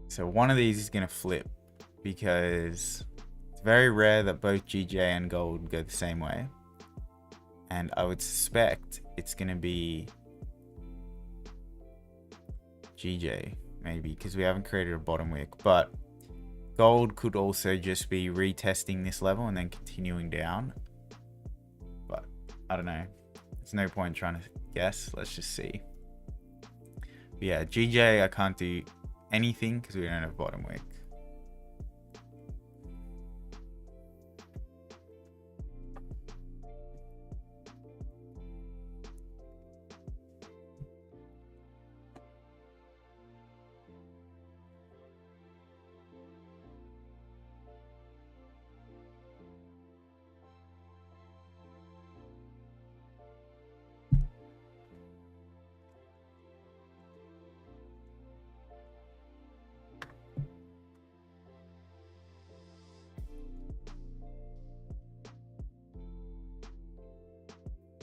[SPEAKER 1] so one of these is going to flip because it's very rare that both GJ and gold go the same way. And I would suspect it's going to be GJ, maybe, because we haven't created a bottom wick. But gold could also just be retesting this level and then continuing down. But I don't know. There's no point trying to guess. Let's just see. But yeah, GJ, I can't do anything because we don't have bottom wick.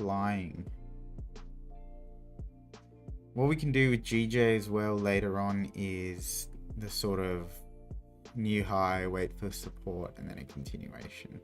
[SPEAKER 1] Lying. What we can do with GJ as well later on is the sort of new high, wait for support, and then a continuation.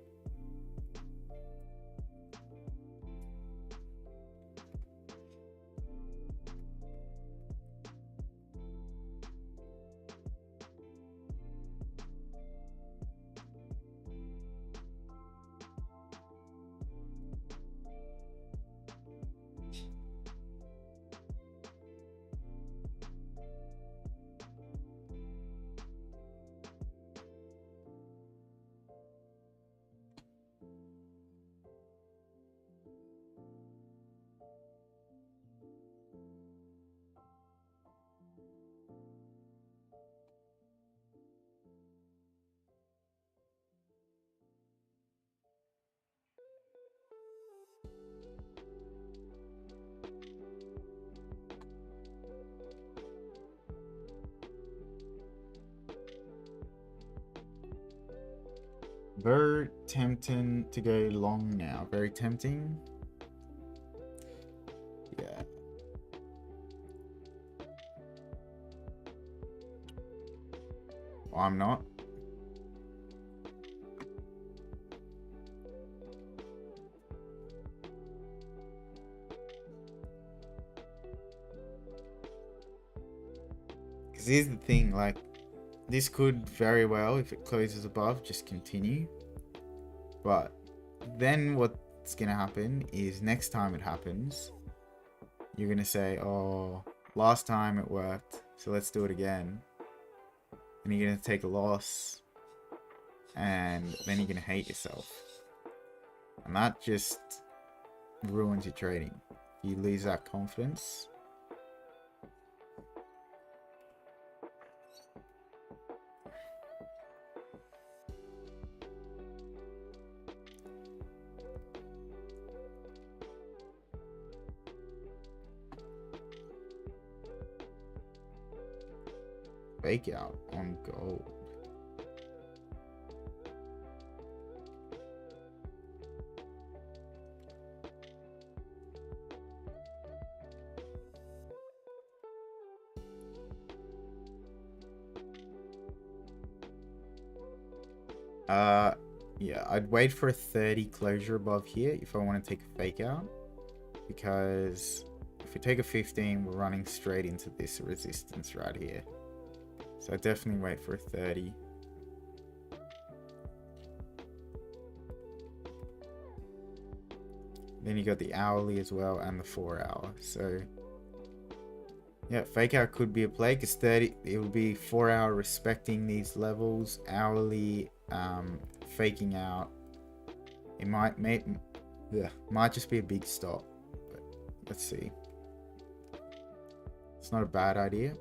[SPEAKER 1] Very tempting to go long now. Very tempting. Yeah. Well, I'm not. Because here's the thing, like, this could very well, if it closes above, just continue. But then what's going to happen is next time it happens, you're going to say, oh, last time it worked, so let's do it again. And you're going to take a loss, and then you're going to hate yourself. And that just ruins your trading. You lose that confidence. Fake out on gold. Yeah, I'd wait for a 30 closure above here if I want to take a fake out, because if we take a 15, we're running straight into this resistance right here. So I definitely wait for a 30. Then you got the hourly as well and the 4 hour. So yeah, fake out could be a play because 30, it will be 4 hour respecting these levels, hourly faking out. It might just be a big stop, but let's see. It's not a bad idea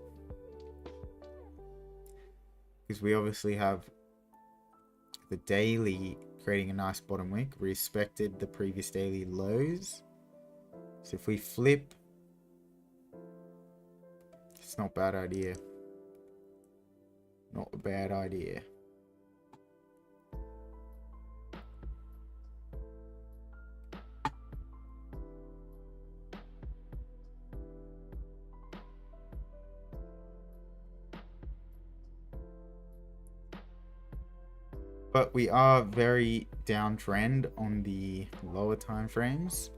[SPEAKER 1] because we obviously have the daily creating a nice bottom wick, respected the previous daily lows. So if we flip, it's not a bad idea. Not a bad idea. But we are very downtrend on the lower time frames.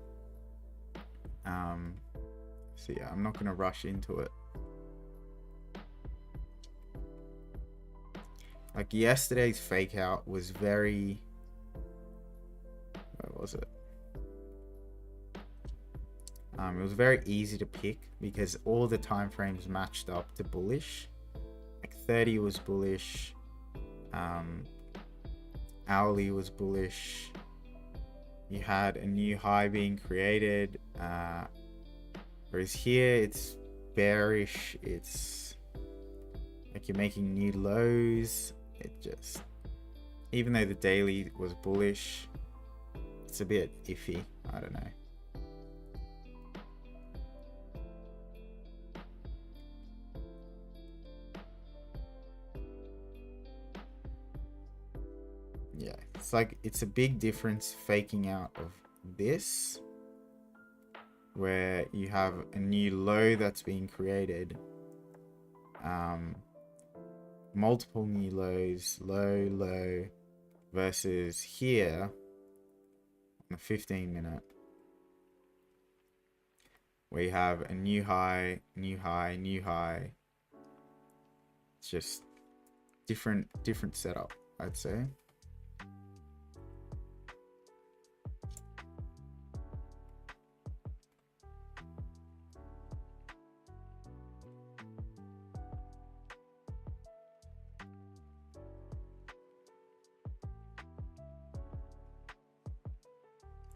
[SPEAKER 1] So yeah, I'm not going to rush into it. Like yesterday's fake out was very... Where was it? It was very easy to pick because all the time frames matched up to bullish. Like 30 was bullish. Hourly was bullish. You had a new high being created. Whereas here it's bearish. It's like you're making new lows. It just, even though the daily was bullish, it's a bit iffy. I don't know. Yeah, it's like, it's a big difference faking out of this, where you have a new low that's being created, multiple new lows, low, low, versus here on a 15 minute, where you have a new high, new high, new high. It's just different setup, I'd say.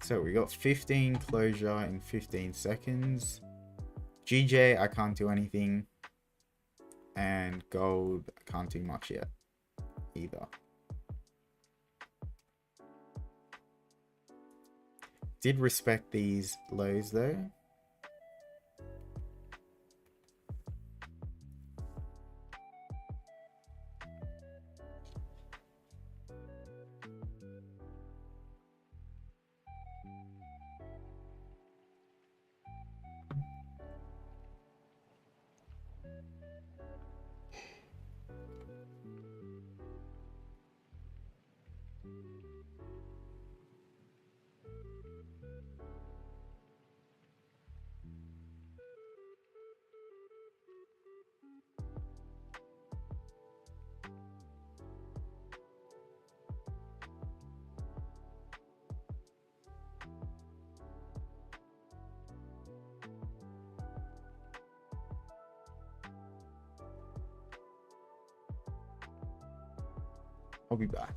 [SPEAKER 1] So we got 15 closure in 15 seconds. GJ, I can't do anything. And gold, I can't do much yet either. Did respect these lows though. I'll be back.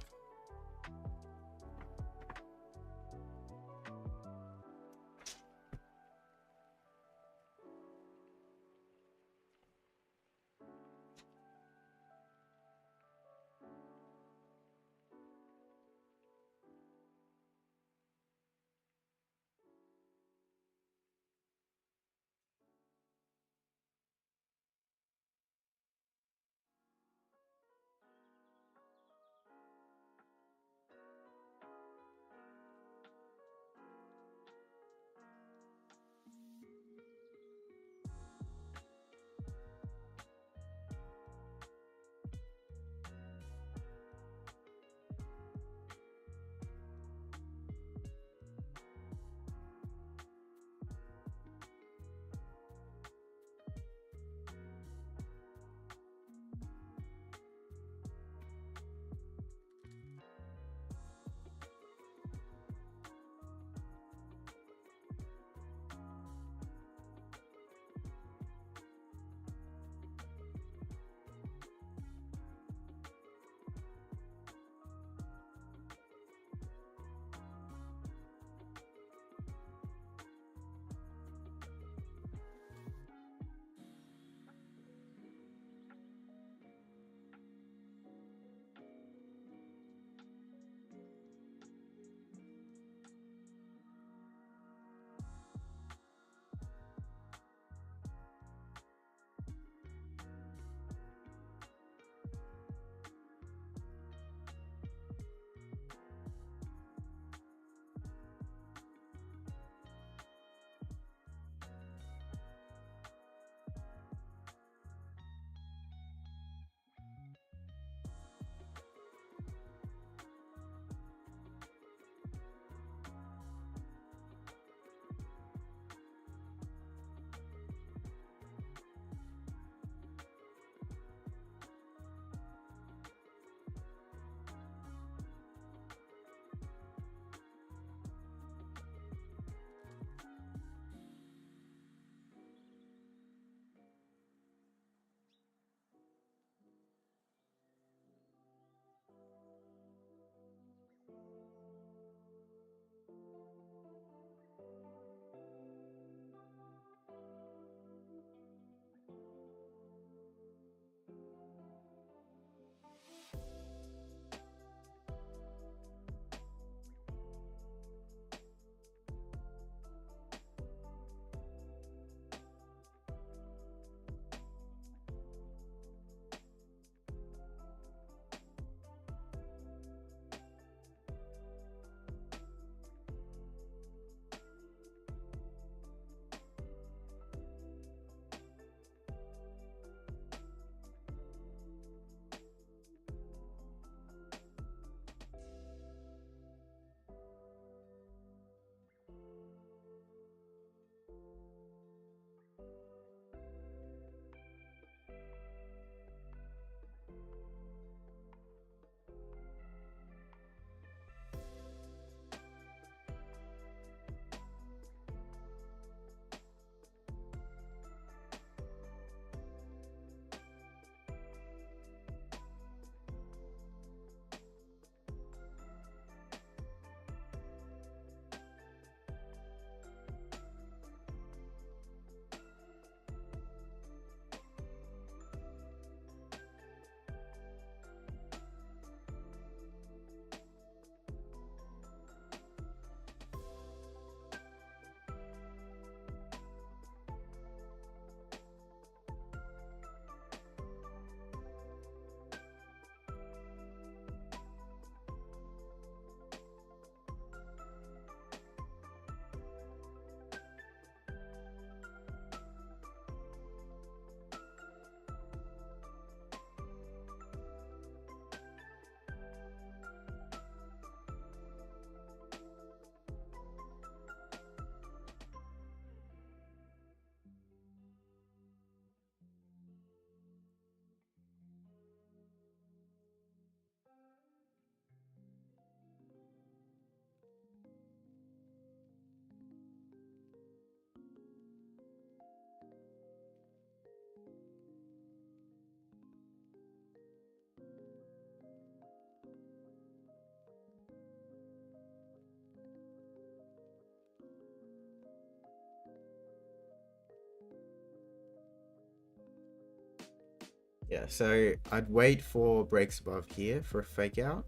[SPEAKER 1] Yeah, so I'd wait for breaks above here for a fake out.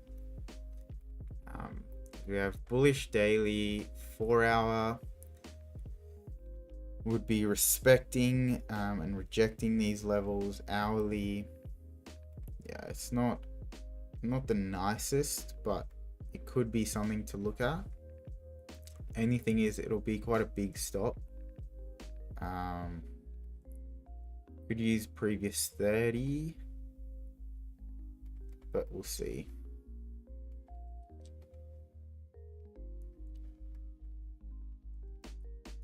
[SPEAKER 1] We have bullish daily 4 hour. Would be respecting and rejecting these levels hourly. Yeah, it's not the nicest, but it could be something to look at. Only thing is, it'll be quite a big stop. Could use previous 30, but we'll see.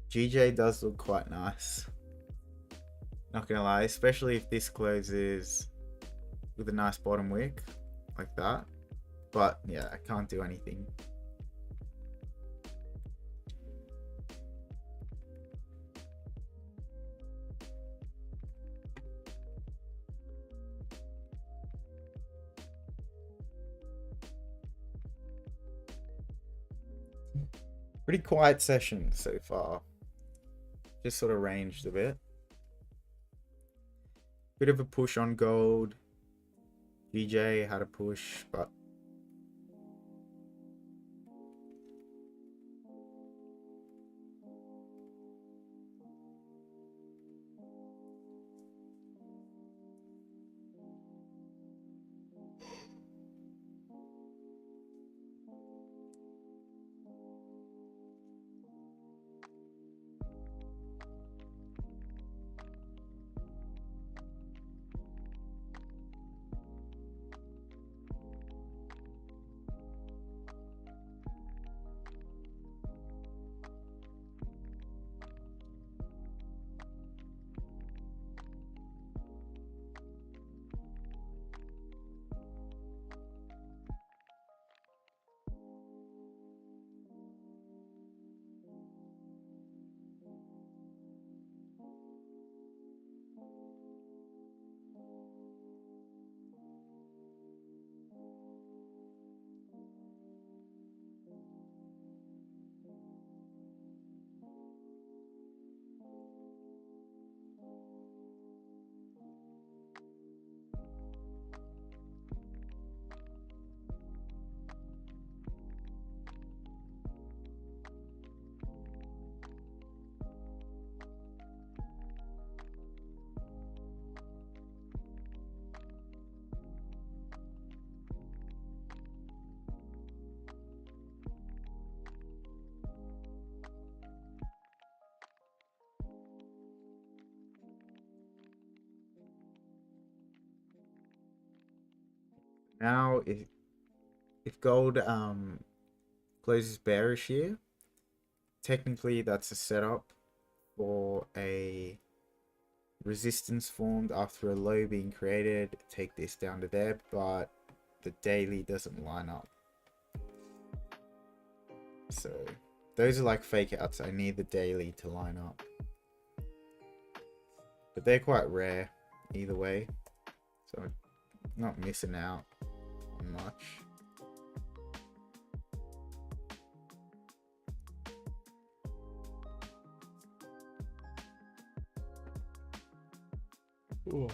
[SPEAKER 1] GJ does look quite nice. Not gonna lie, especially if this closes with a nice bottom wick like that. But yeah, I can't do anything. Pretty quiet session so far. Just sort of ranged a bit. Bit of a push on gold. GJ had a push, but now if gold closes bearish here, technically that's a setup for a resistance formed after a low being created. Take this down to there, but the daily doesn't line up. So those are like fake outs. I need the daily to line up, but they're quite rare either way, so I'm not missing out on much. Ooh.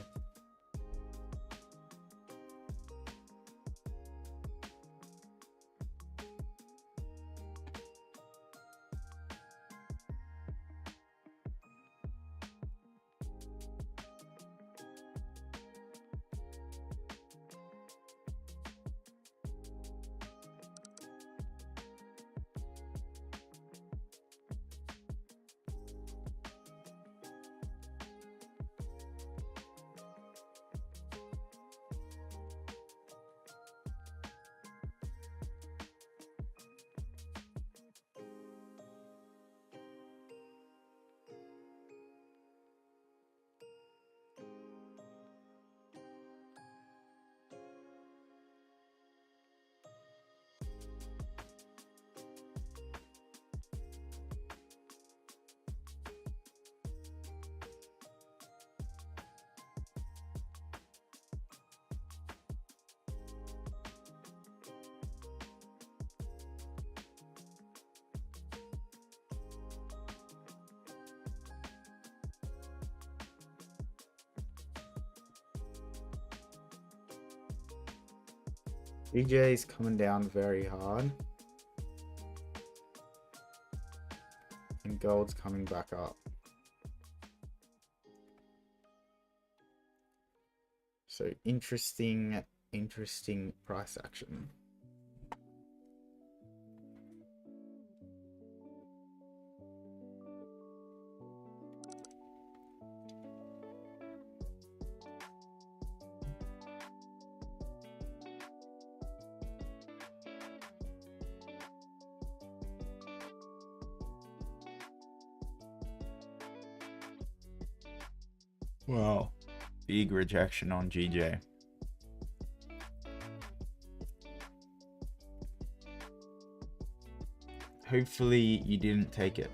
[SPEAKER 1] GJ is coming down very hard. And gold's coming back up. So interesting price action. Wow. Big rejection on GJ. Hopefully you didn't take it.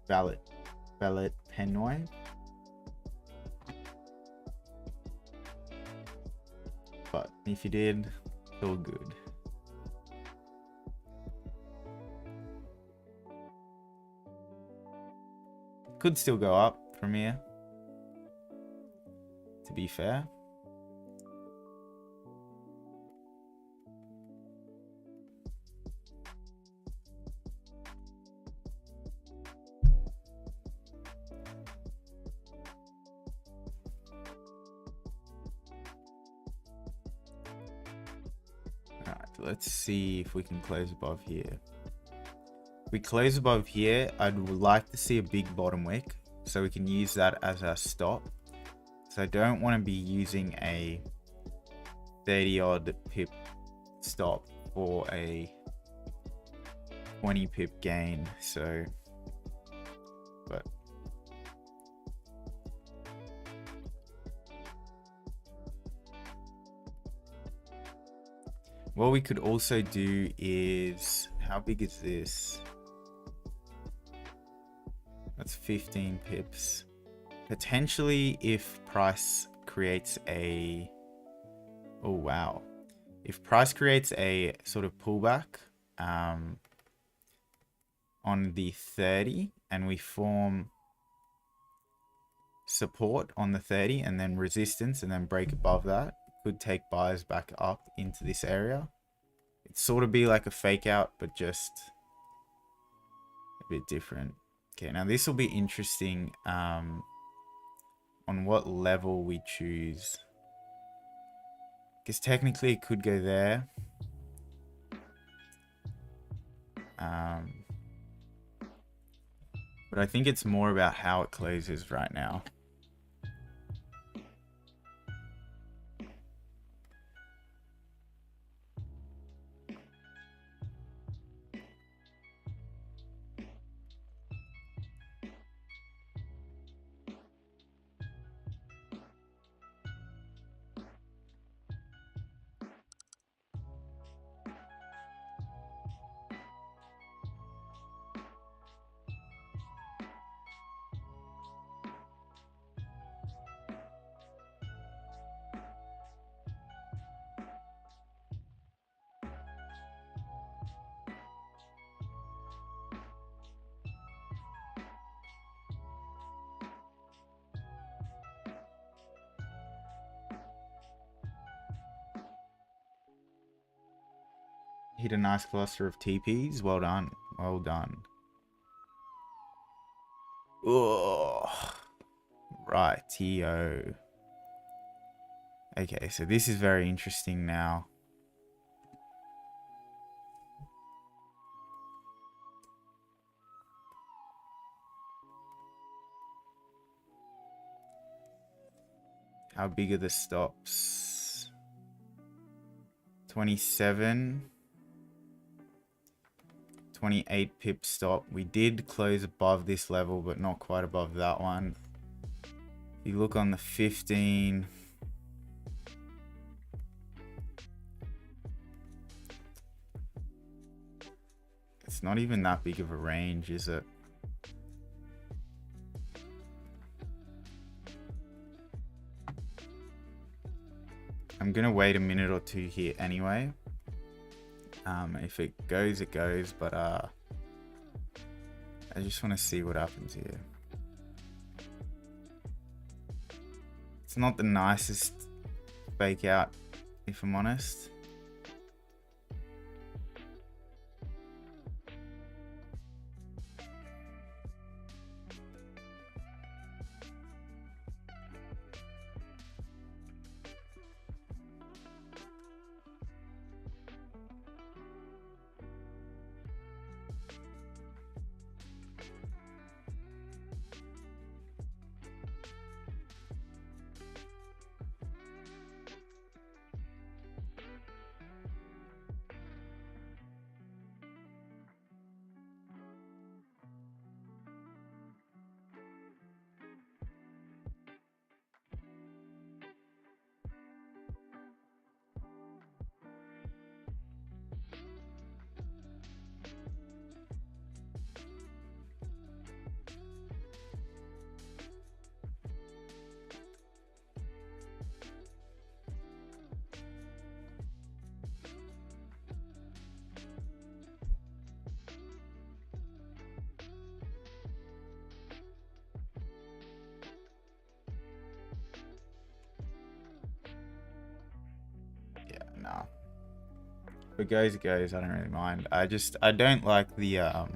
[SPEAKER 1] Ballot Penoy. But if you did, it's all good. Could still go up from here, to be fair. Alright, let's see if we can close above here. If we close above here, I'd like to see a big bottom wick so we can use that as our stop. So I don't want to be using a 30 odd pip stop for a 20 pip gain. So, but what we could also do is, how big is this? That's 15 pips. Potentially if price creates a, oh wow. If price creates a sort of pullback on the 30 and we form support on the 30 and then resistance and then break above that, could take buyers back up into this area. It'd sort of be like a fake out, but just a bit different. Okay, now this will be interesting on what level we choose. Because technically it could go there. But I think it's more about how it closes right now. Hit a nice cluster of TPs. Well done. Well done. Oh, rightio. Okay, so this is very interesting now. How big are the stops? 27. 28 pip stop. We did close above this level, but not quite above that one. If you look on the 15, it's not even that big of a range, is it? I'm gonna wait a minute or two here anyway. If it goes, it goes, but I just want to see what happens here. It's not the nicest fake out, if I'm honest. it goes, it goes. I don't really mind. I don't like the I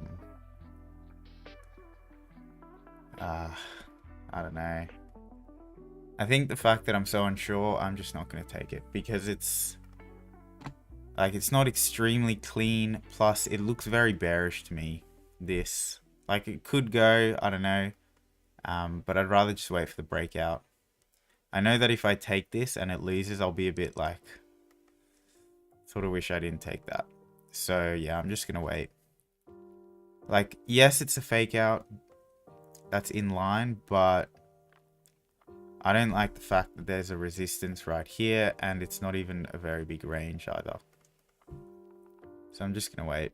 [SPEAKER 1] don't know. I think the fact that I'm so unsure, I'm just not going to take it because it's like, it's not extremely clean. Plus it looks very bearish to me. This, like, it could go, I don't know. But I'd rather just wait for the breakout. I know that if I take this and it loses, I'll be a bit like, sort of wish I didn't take that. So yeah, I'm just going to wait. Like, yes, it's a fake out. That's in line, but I don't like the fact that there's a resistance right here and it's not even a very big range either. So I'm just going to wait.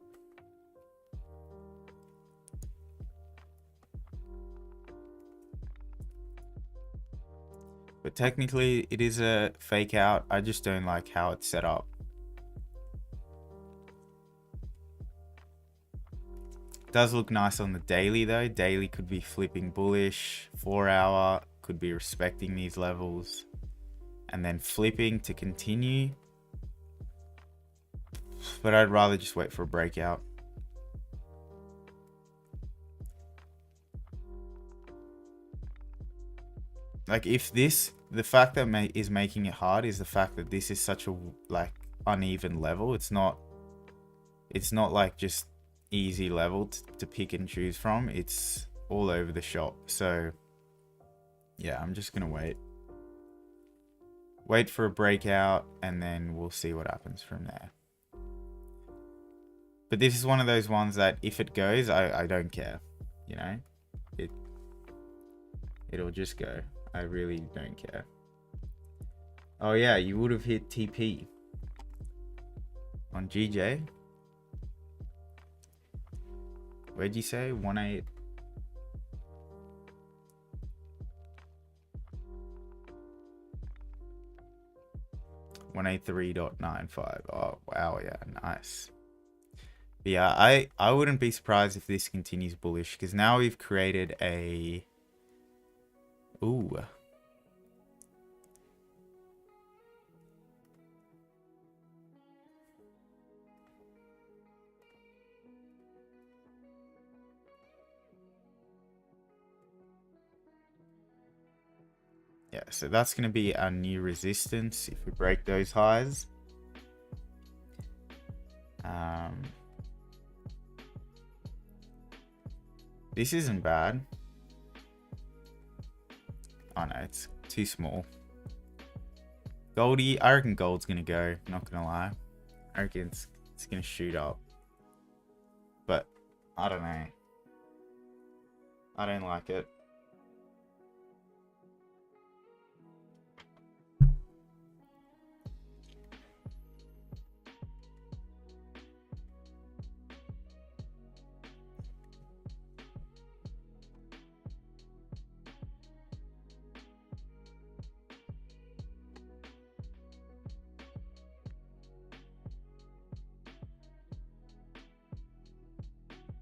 [SPEAKER 1] But technically it is a fake out. I just don't like how it's set up. It does look nice on the daily though. Daily could be flipping bullish. 4 hour could be respecting these levels and then flipping to continue. But I'd rather just wait for a breakout. Like, if this, the fact that is making it hard is the fact that this is such a like uneven level. It's not like just easy level to pick and choose from. It's all over the shop. So yeah, I'm just gonna wait for a breakout and then we'll see what happens from there. But this is one of those ones that if it goes, I don't care, you know, it'll just go. I really don't care. Oh yeah, you would have hit TP on GJ. Where'd you say? 1.8? $183.95. Oh wow, yeah, nice. But yeah, I wouldn't be surprised if this continues bullish because now we've created a ooh. Yeah, so that's going to be our new resistance if we break those highs. This isn't bad. Oh no, it's too small. Goldie, I reckon gold's gonna go, not gonna lie. I reckon it's gonna shoot up. But I don't know. I don't like it.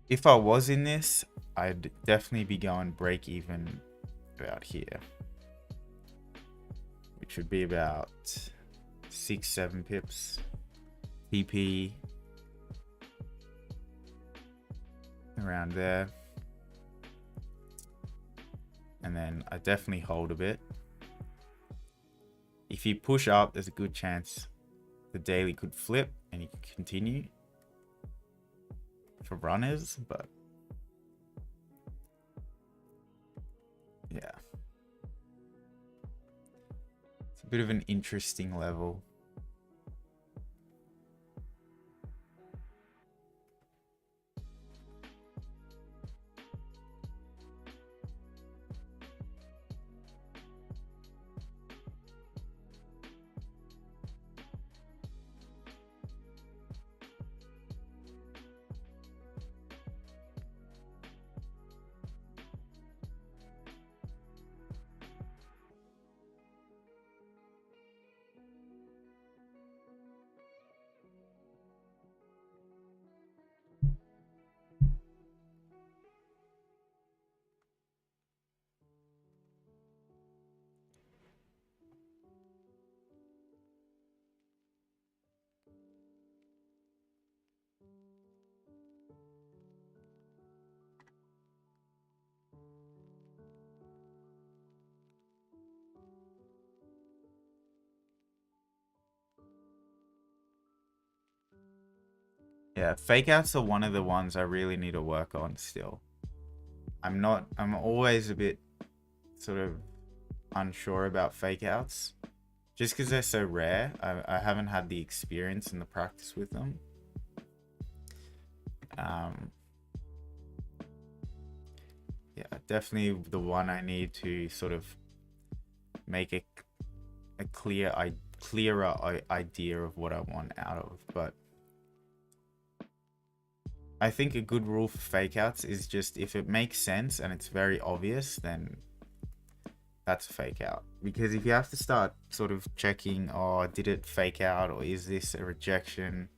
[SPEAKER 1] If I was in this, I'd definitely be going break even about here, which would be about 6-7 pips. TP around there, and then I definitely hold a bit. If you push up, there's a good chance the daily could flip and you could continue for runners, but yeah, it's a bit of an interesting level. Yeah, fake outs are one of the ones I really need to work on still. I'm always a bit sort of unsure about fake outs. Just because they're so rare, I haven't had the experience and the practice with them. Yeah, definitely the one I need to sort of make a clearer idea of what I want out of. But I think a good rule for fake outs is just if it makes sense and it's very obvious, then that's a fake out. Because if you have to start sort of checking, oh, did it fake out or is this a rejection,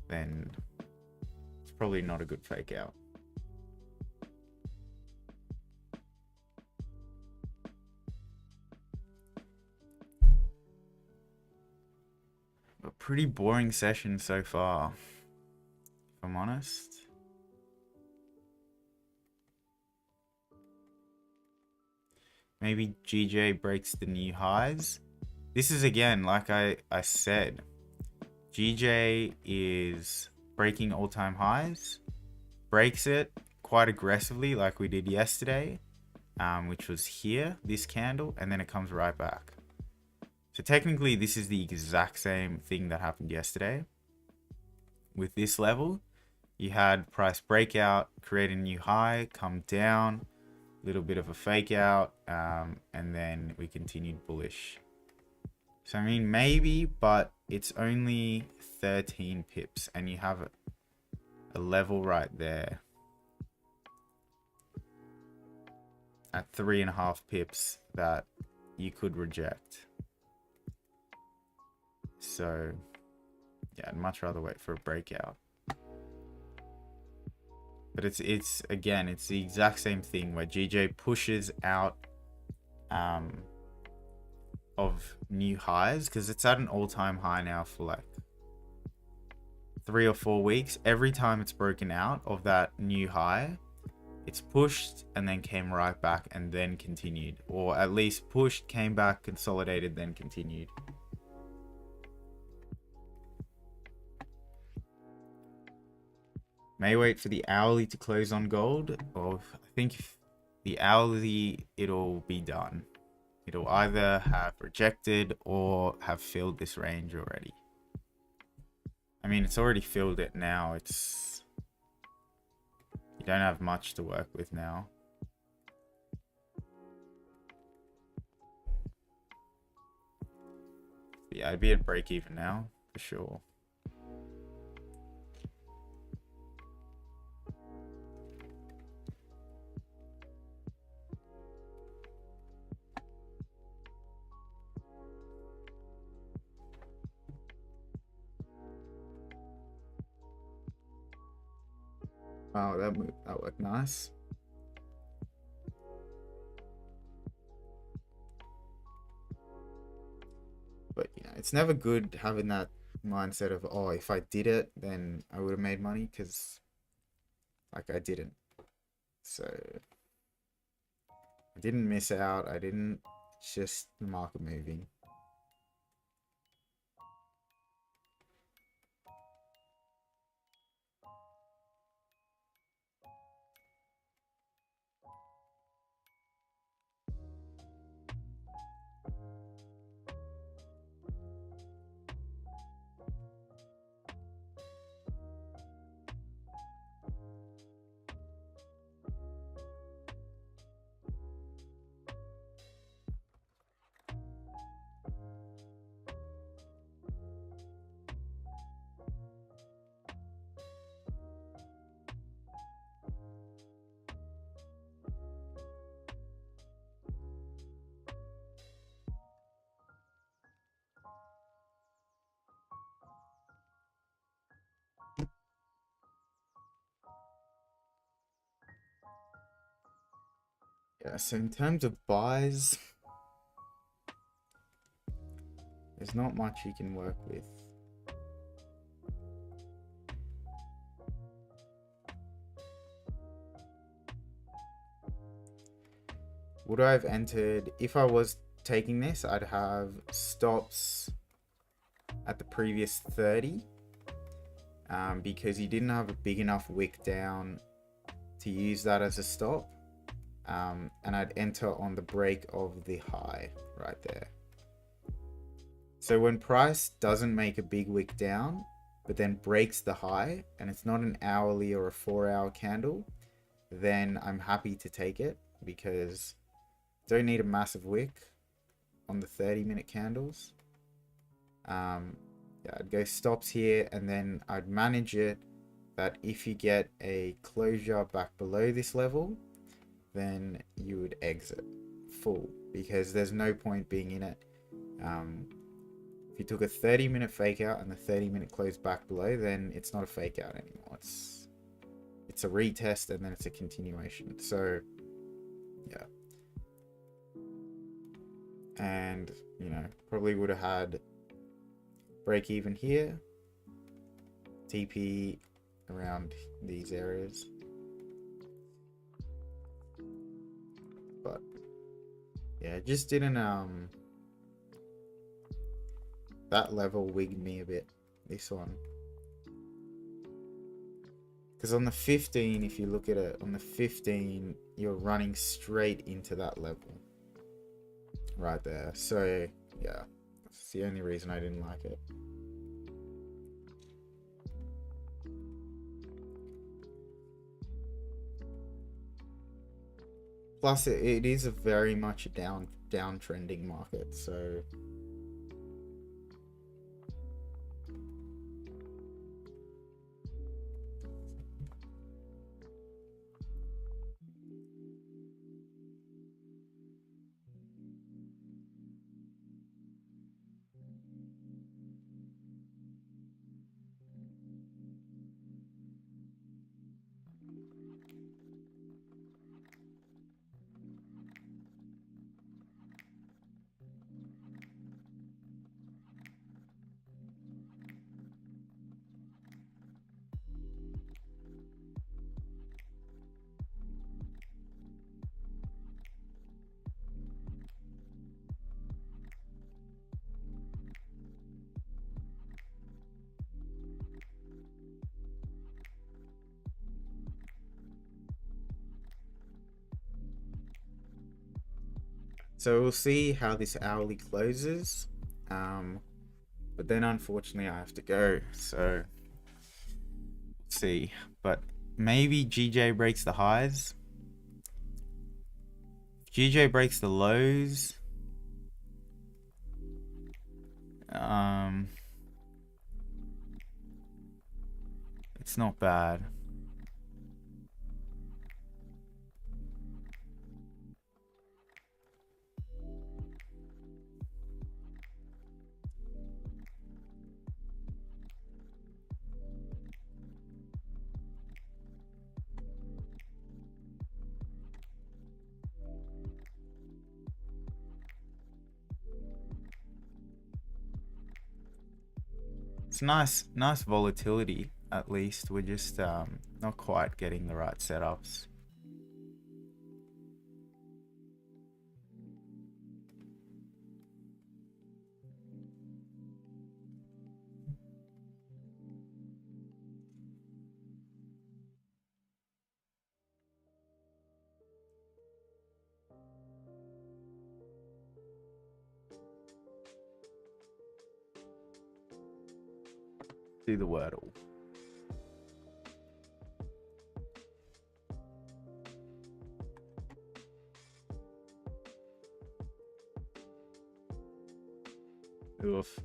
[SPEAKER 1] then it's probably not a good fake out. A pretty boring session so far, if I'm honest. Maybe GJ breaks the new highs. This is again, like I said, GJ is breaking all-time highs, breaks it quite aggressively like we did yesterday, which was here, this candle, and then it comes right back. So technically this is the exact same thing that happened yesterday. With this level, you had price breakout, create a new high, come down, little bit of a fake out, and then we continued bullish. So I mean, maybe, but it's only 13 pips and you have a level right there at 3.5 pips that you could reject. So yeah, I'd much rather wait for a breakout. But it's again, it's the exact same thing where GJ pushes out of new highs, because it's at an all-time high now for like 3 or 4 weeks. Every time it's broken out of that new high, it's pushed and then came right back and then continued, or at least pushed, came back, consolidated, then continued. May wait for the hourly to close on gold, or I think if the hourly, it'll be done. It'll either have rejected or have filled this range already. I mean, it's already filled it now. You don't have much to work with now. But yeah, I'd be at break even now, for sure. Wow, that looked nice. But yeah, it's never good having that mindset of, oh, if I did it, then I would have made money, because like I didn't. So I didn't miss out. I didn't. It's just the market moving. Yeah, so in terms of buys, there's not much you can work with. Would I have entered, if I was taking this, I'd have stops at the previous 30 because you didn't have a big enough wick down to use that as a stop. And I'd enter on the break of the high right there. So when price doesn't make a big wick down, but then breaks the high, and it's not an hourly or a 4-hour candle, then I'm happy to take it, because don't need a massive wick on the 30-minute candles. Yeah, I'd go stops here, and then I'd manage it that if you get a closure back below this level, then you would exit full, because there's no point being in it. If you took a 30-minute fake out and the 30-minute close back below, then it's not a fake out anymore. It's a retest, and then it's a continuation. So yeah, and you know, probably would have had break even here, TP around these areas, but yeah, it just didn't that level wigged me a bit, this one. Because on the 15, if you look at it, on the 15, you're running straight into that level. Right there. So, yeah. That's the only reason I didn't like it. Plus, it is a very much a downtrending market, so... So we'll see how this hourly closes. But then unfortunately I have to go. So let's see. But maybe GJ breaks the highs. If GJ breaks the lows. It's not bad. It's nice volatility, at least. We're just not quite getting the right setups. Do the Wordle. Oof.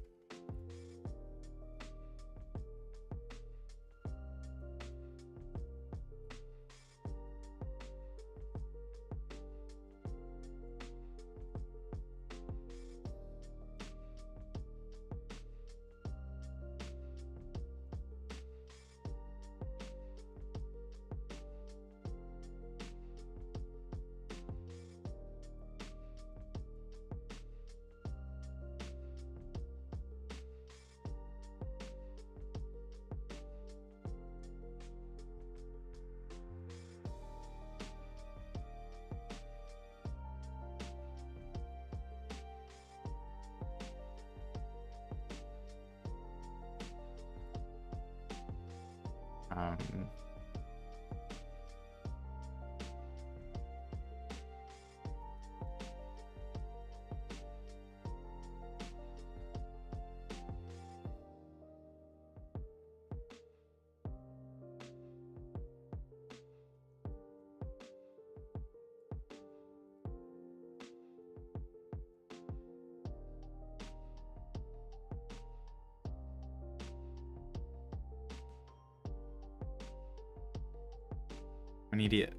[SPEAKER 1] I'm an idiot.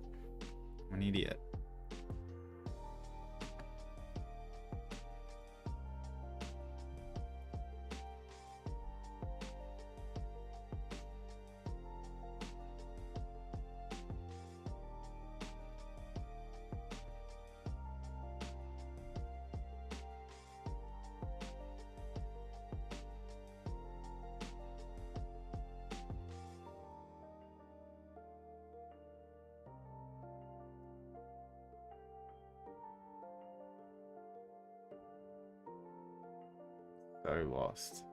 [SPEAKER 1] I'm an idiot. So lost.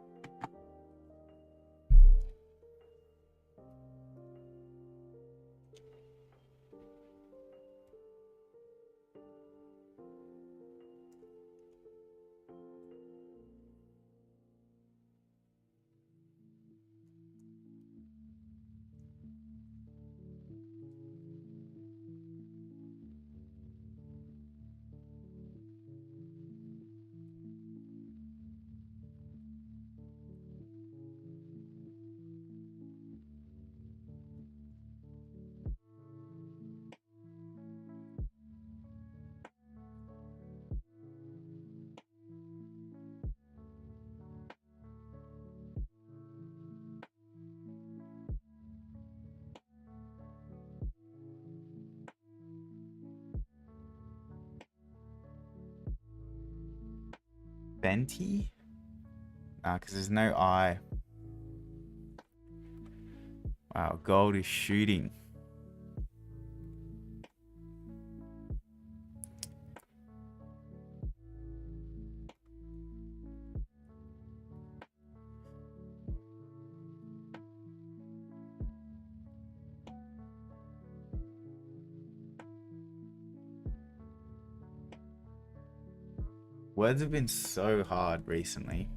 [SPEAKER 1] Venti? Nah, because there's no I. Wow, gold is shooting. Words have been so hard recently.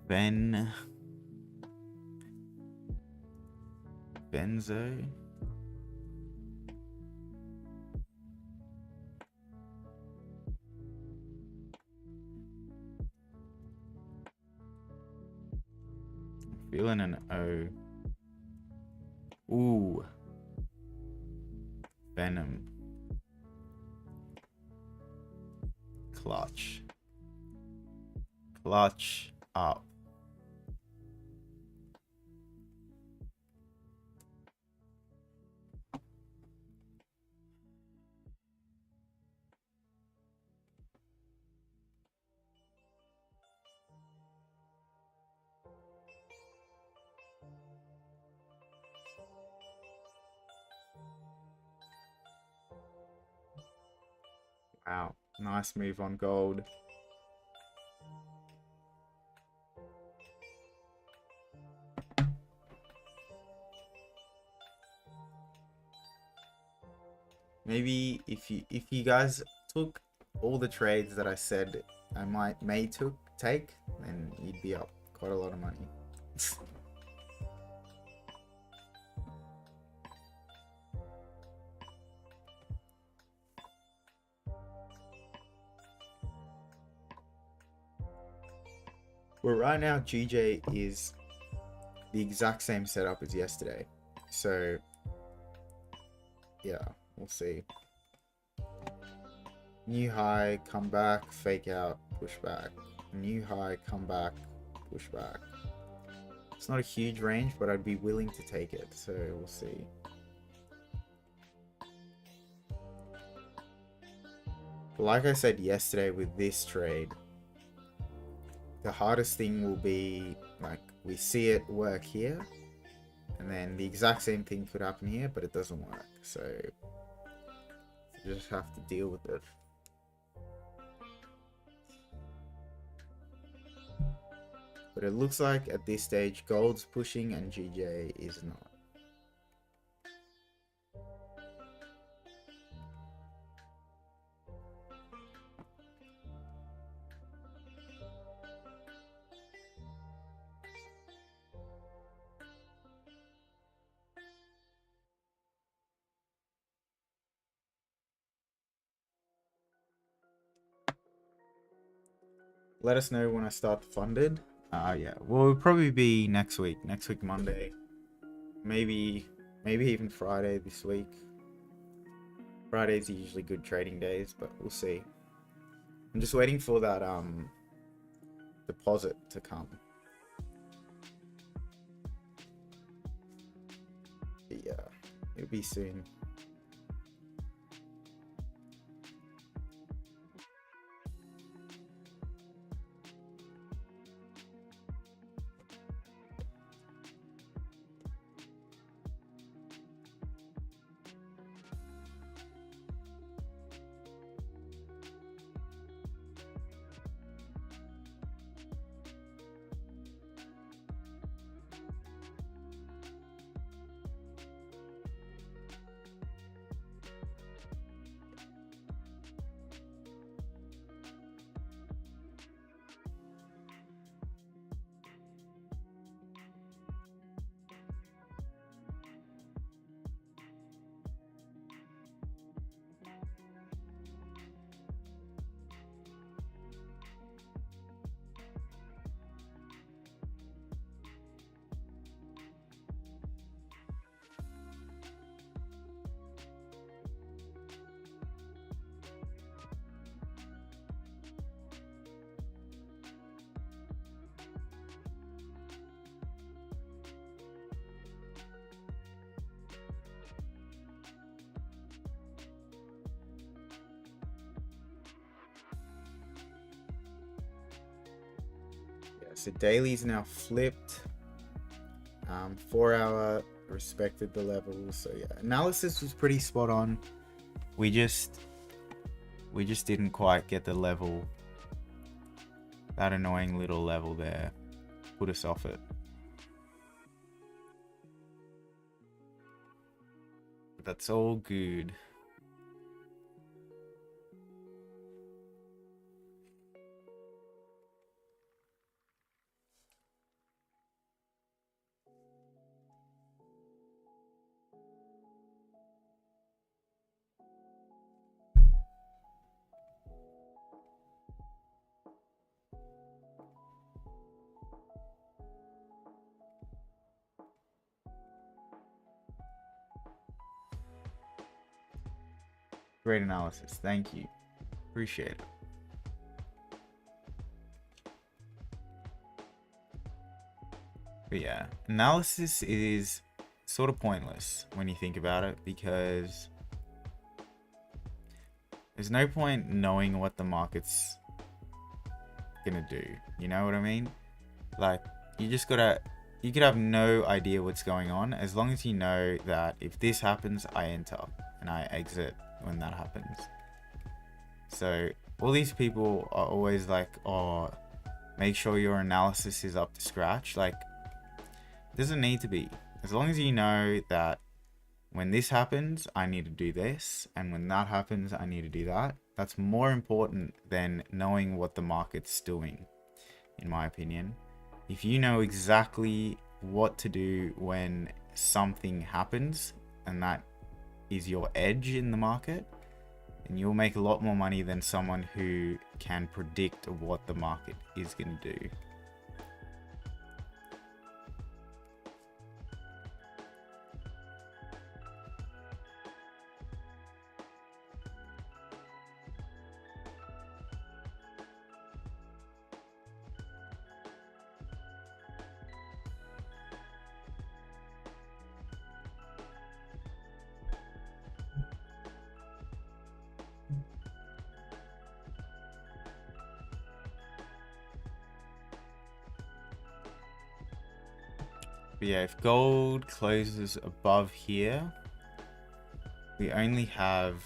[SPEAKER 1] Benzo. Feeling an O. Ooh. Venom. Clutch. Clutch up. Wow, nice move on gold. Maybe if you guys took all the trades that I said I may take, then you'd be up quite a lot of money. Well, right now GJ is the exact same setup as yesterday, so yeah, we'll see. New high, come back, fake out, push back. New high, come back, push back. It's not a huge range, but I'd be willing to take it, so we'll see. Like I said yesterday with this trade, the hardest thing will be, like, we see it work here, and then the exact same thing could happen here, but it doesn't work, so you just have to deal with it. But it looks like at this stage, gold's pushing and GJ is not. Let us know when I start the funded. Yeah, well, it'll probably be next week. Next week, Monday. Maybe even Friday this week. Fridays are usually good trading days, but we'll see. I'm just waiting for that deposit to come. But yeah, it'll be soon. So daily's now flipped. 4 hour respected the levels. So yeah, analysis was pretty spot on. We just didn't quite get the level. That annoying little level there put us off it. But that's all good. Great analysis. Thank you. Appreciate it. But yeah, analysis is sort of pointless when you think about it, because there's no point knowing what the market's gonna do. You know what I mean? Like, you could have no idea what's going on, as long as you know that if this happens, I enter and I exit when that happens. So all these people are always like, oh, make sure your analysis is up to scratch. Like, it doesn't need to be. As long as you know that when this happens, I need to do this, and when that happens, I need to do that. That's more important than knowing what the market's doing, in my opinion. If you know exactly what to do when something happens, and that is your edge in the market, then you'll make a lot more money than someone who can predict what the market is going to do. But yeah, if gold closes above here, we only have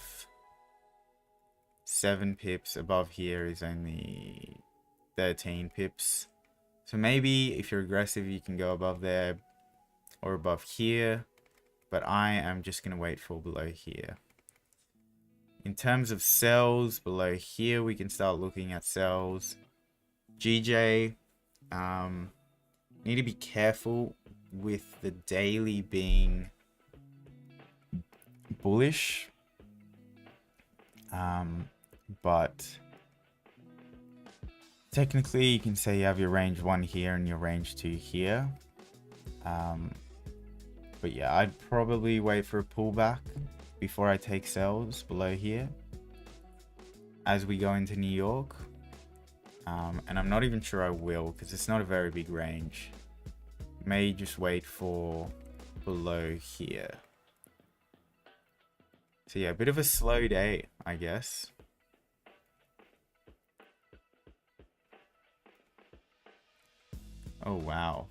[SPEAKER 1] 7 pips. Above here is only 13 pips. So maybe if you're aggressive, you can go above there or above here, but I am just going to wait for below here. In terms of sells, below here, we can start looking at sells. GJ, need to be careful with the daily being bullish. But technically you can say you have your range 1 here and your range 2 here. But yeah, I'd probably wait for a pullback before I take sells below here as we go into New York. And I'm not even sure I will, because it's not a very big range. May just wait for below here. So yeah, a bit of a slow day, I guess. Oh, wow.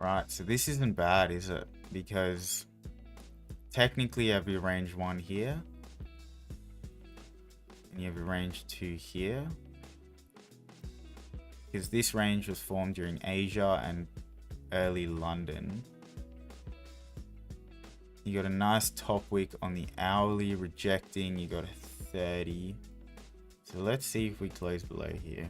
[SPEAKER 1] Right, so this isn't bad, is it? Because technically you have your range 1 here. And you have your range 2 here. Because this range was formed during Asia and early London. You got a nice top wick on the hourly rejecting. You got a 30. So let's see if we close below here.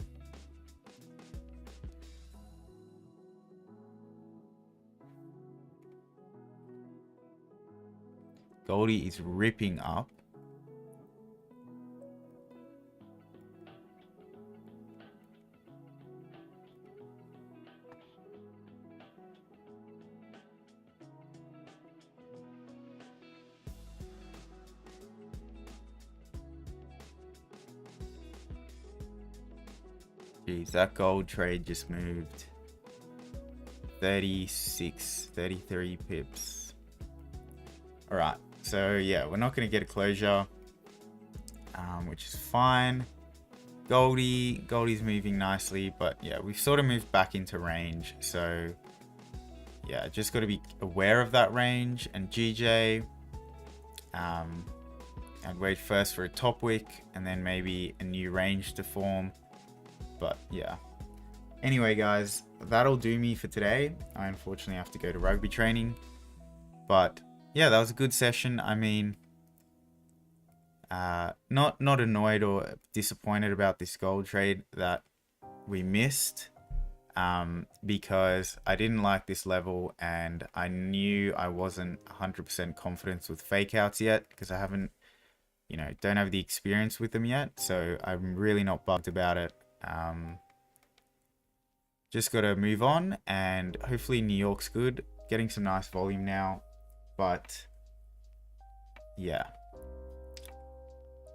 [SPEAKER 1] Goldie is ripping up. Jeez, that gold trade just moved 36, 33 pips. All right. So yeah, we're not going to get a closure, which is fine. Goldie's moving nicely, but yeah, we've sort of moved back into range. So yeah, just got to be aware of that range. And GJ, I'd wait first for a top wick and then maybe a new range to form. But yeah. Anyway, guys, that'll do me for today. I unfortunately have to go to rugby training, but yeah, that was a good session. I mean, not annoyed or disappointed about this gold trade that we missed, because I didn't like this level and I knew I wasn't 100% confident with fake outs yet because I haven't, don't have the experience with them yet. So I'm really not bugged about it. Just got to move on, and hopefully New York's good. Getting some nice volume now. But yeah,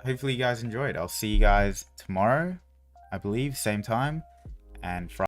[SPEAKER 1] hopefully you guys enjoyed. I'll see you guys tomorrow, I believe, same time, and Friday.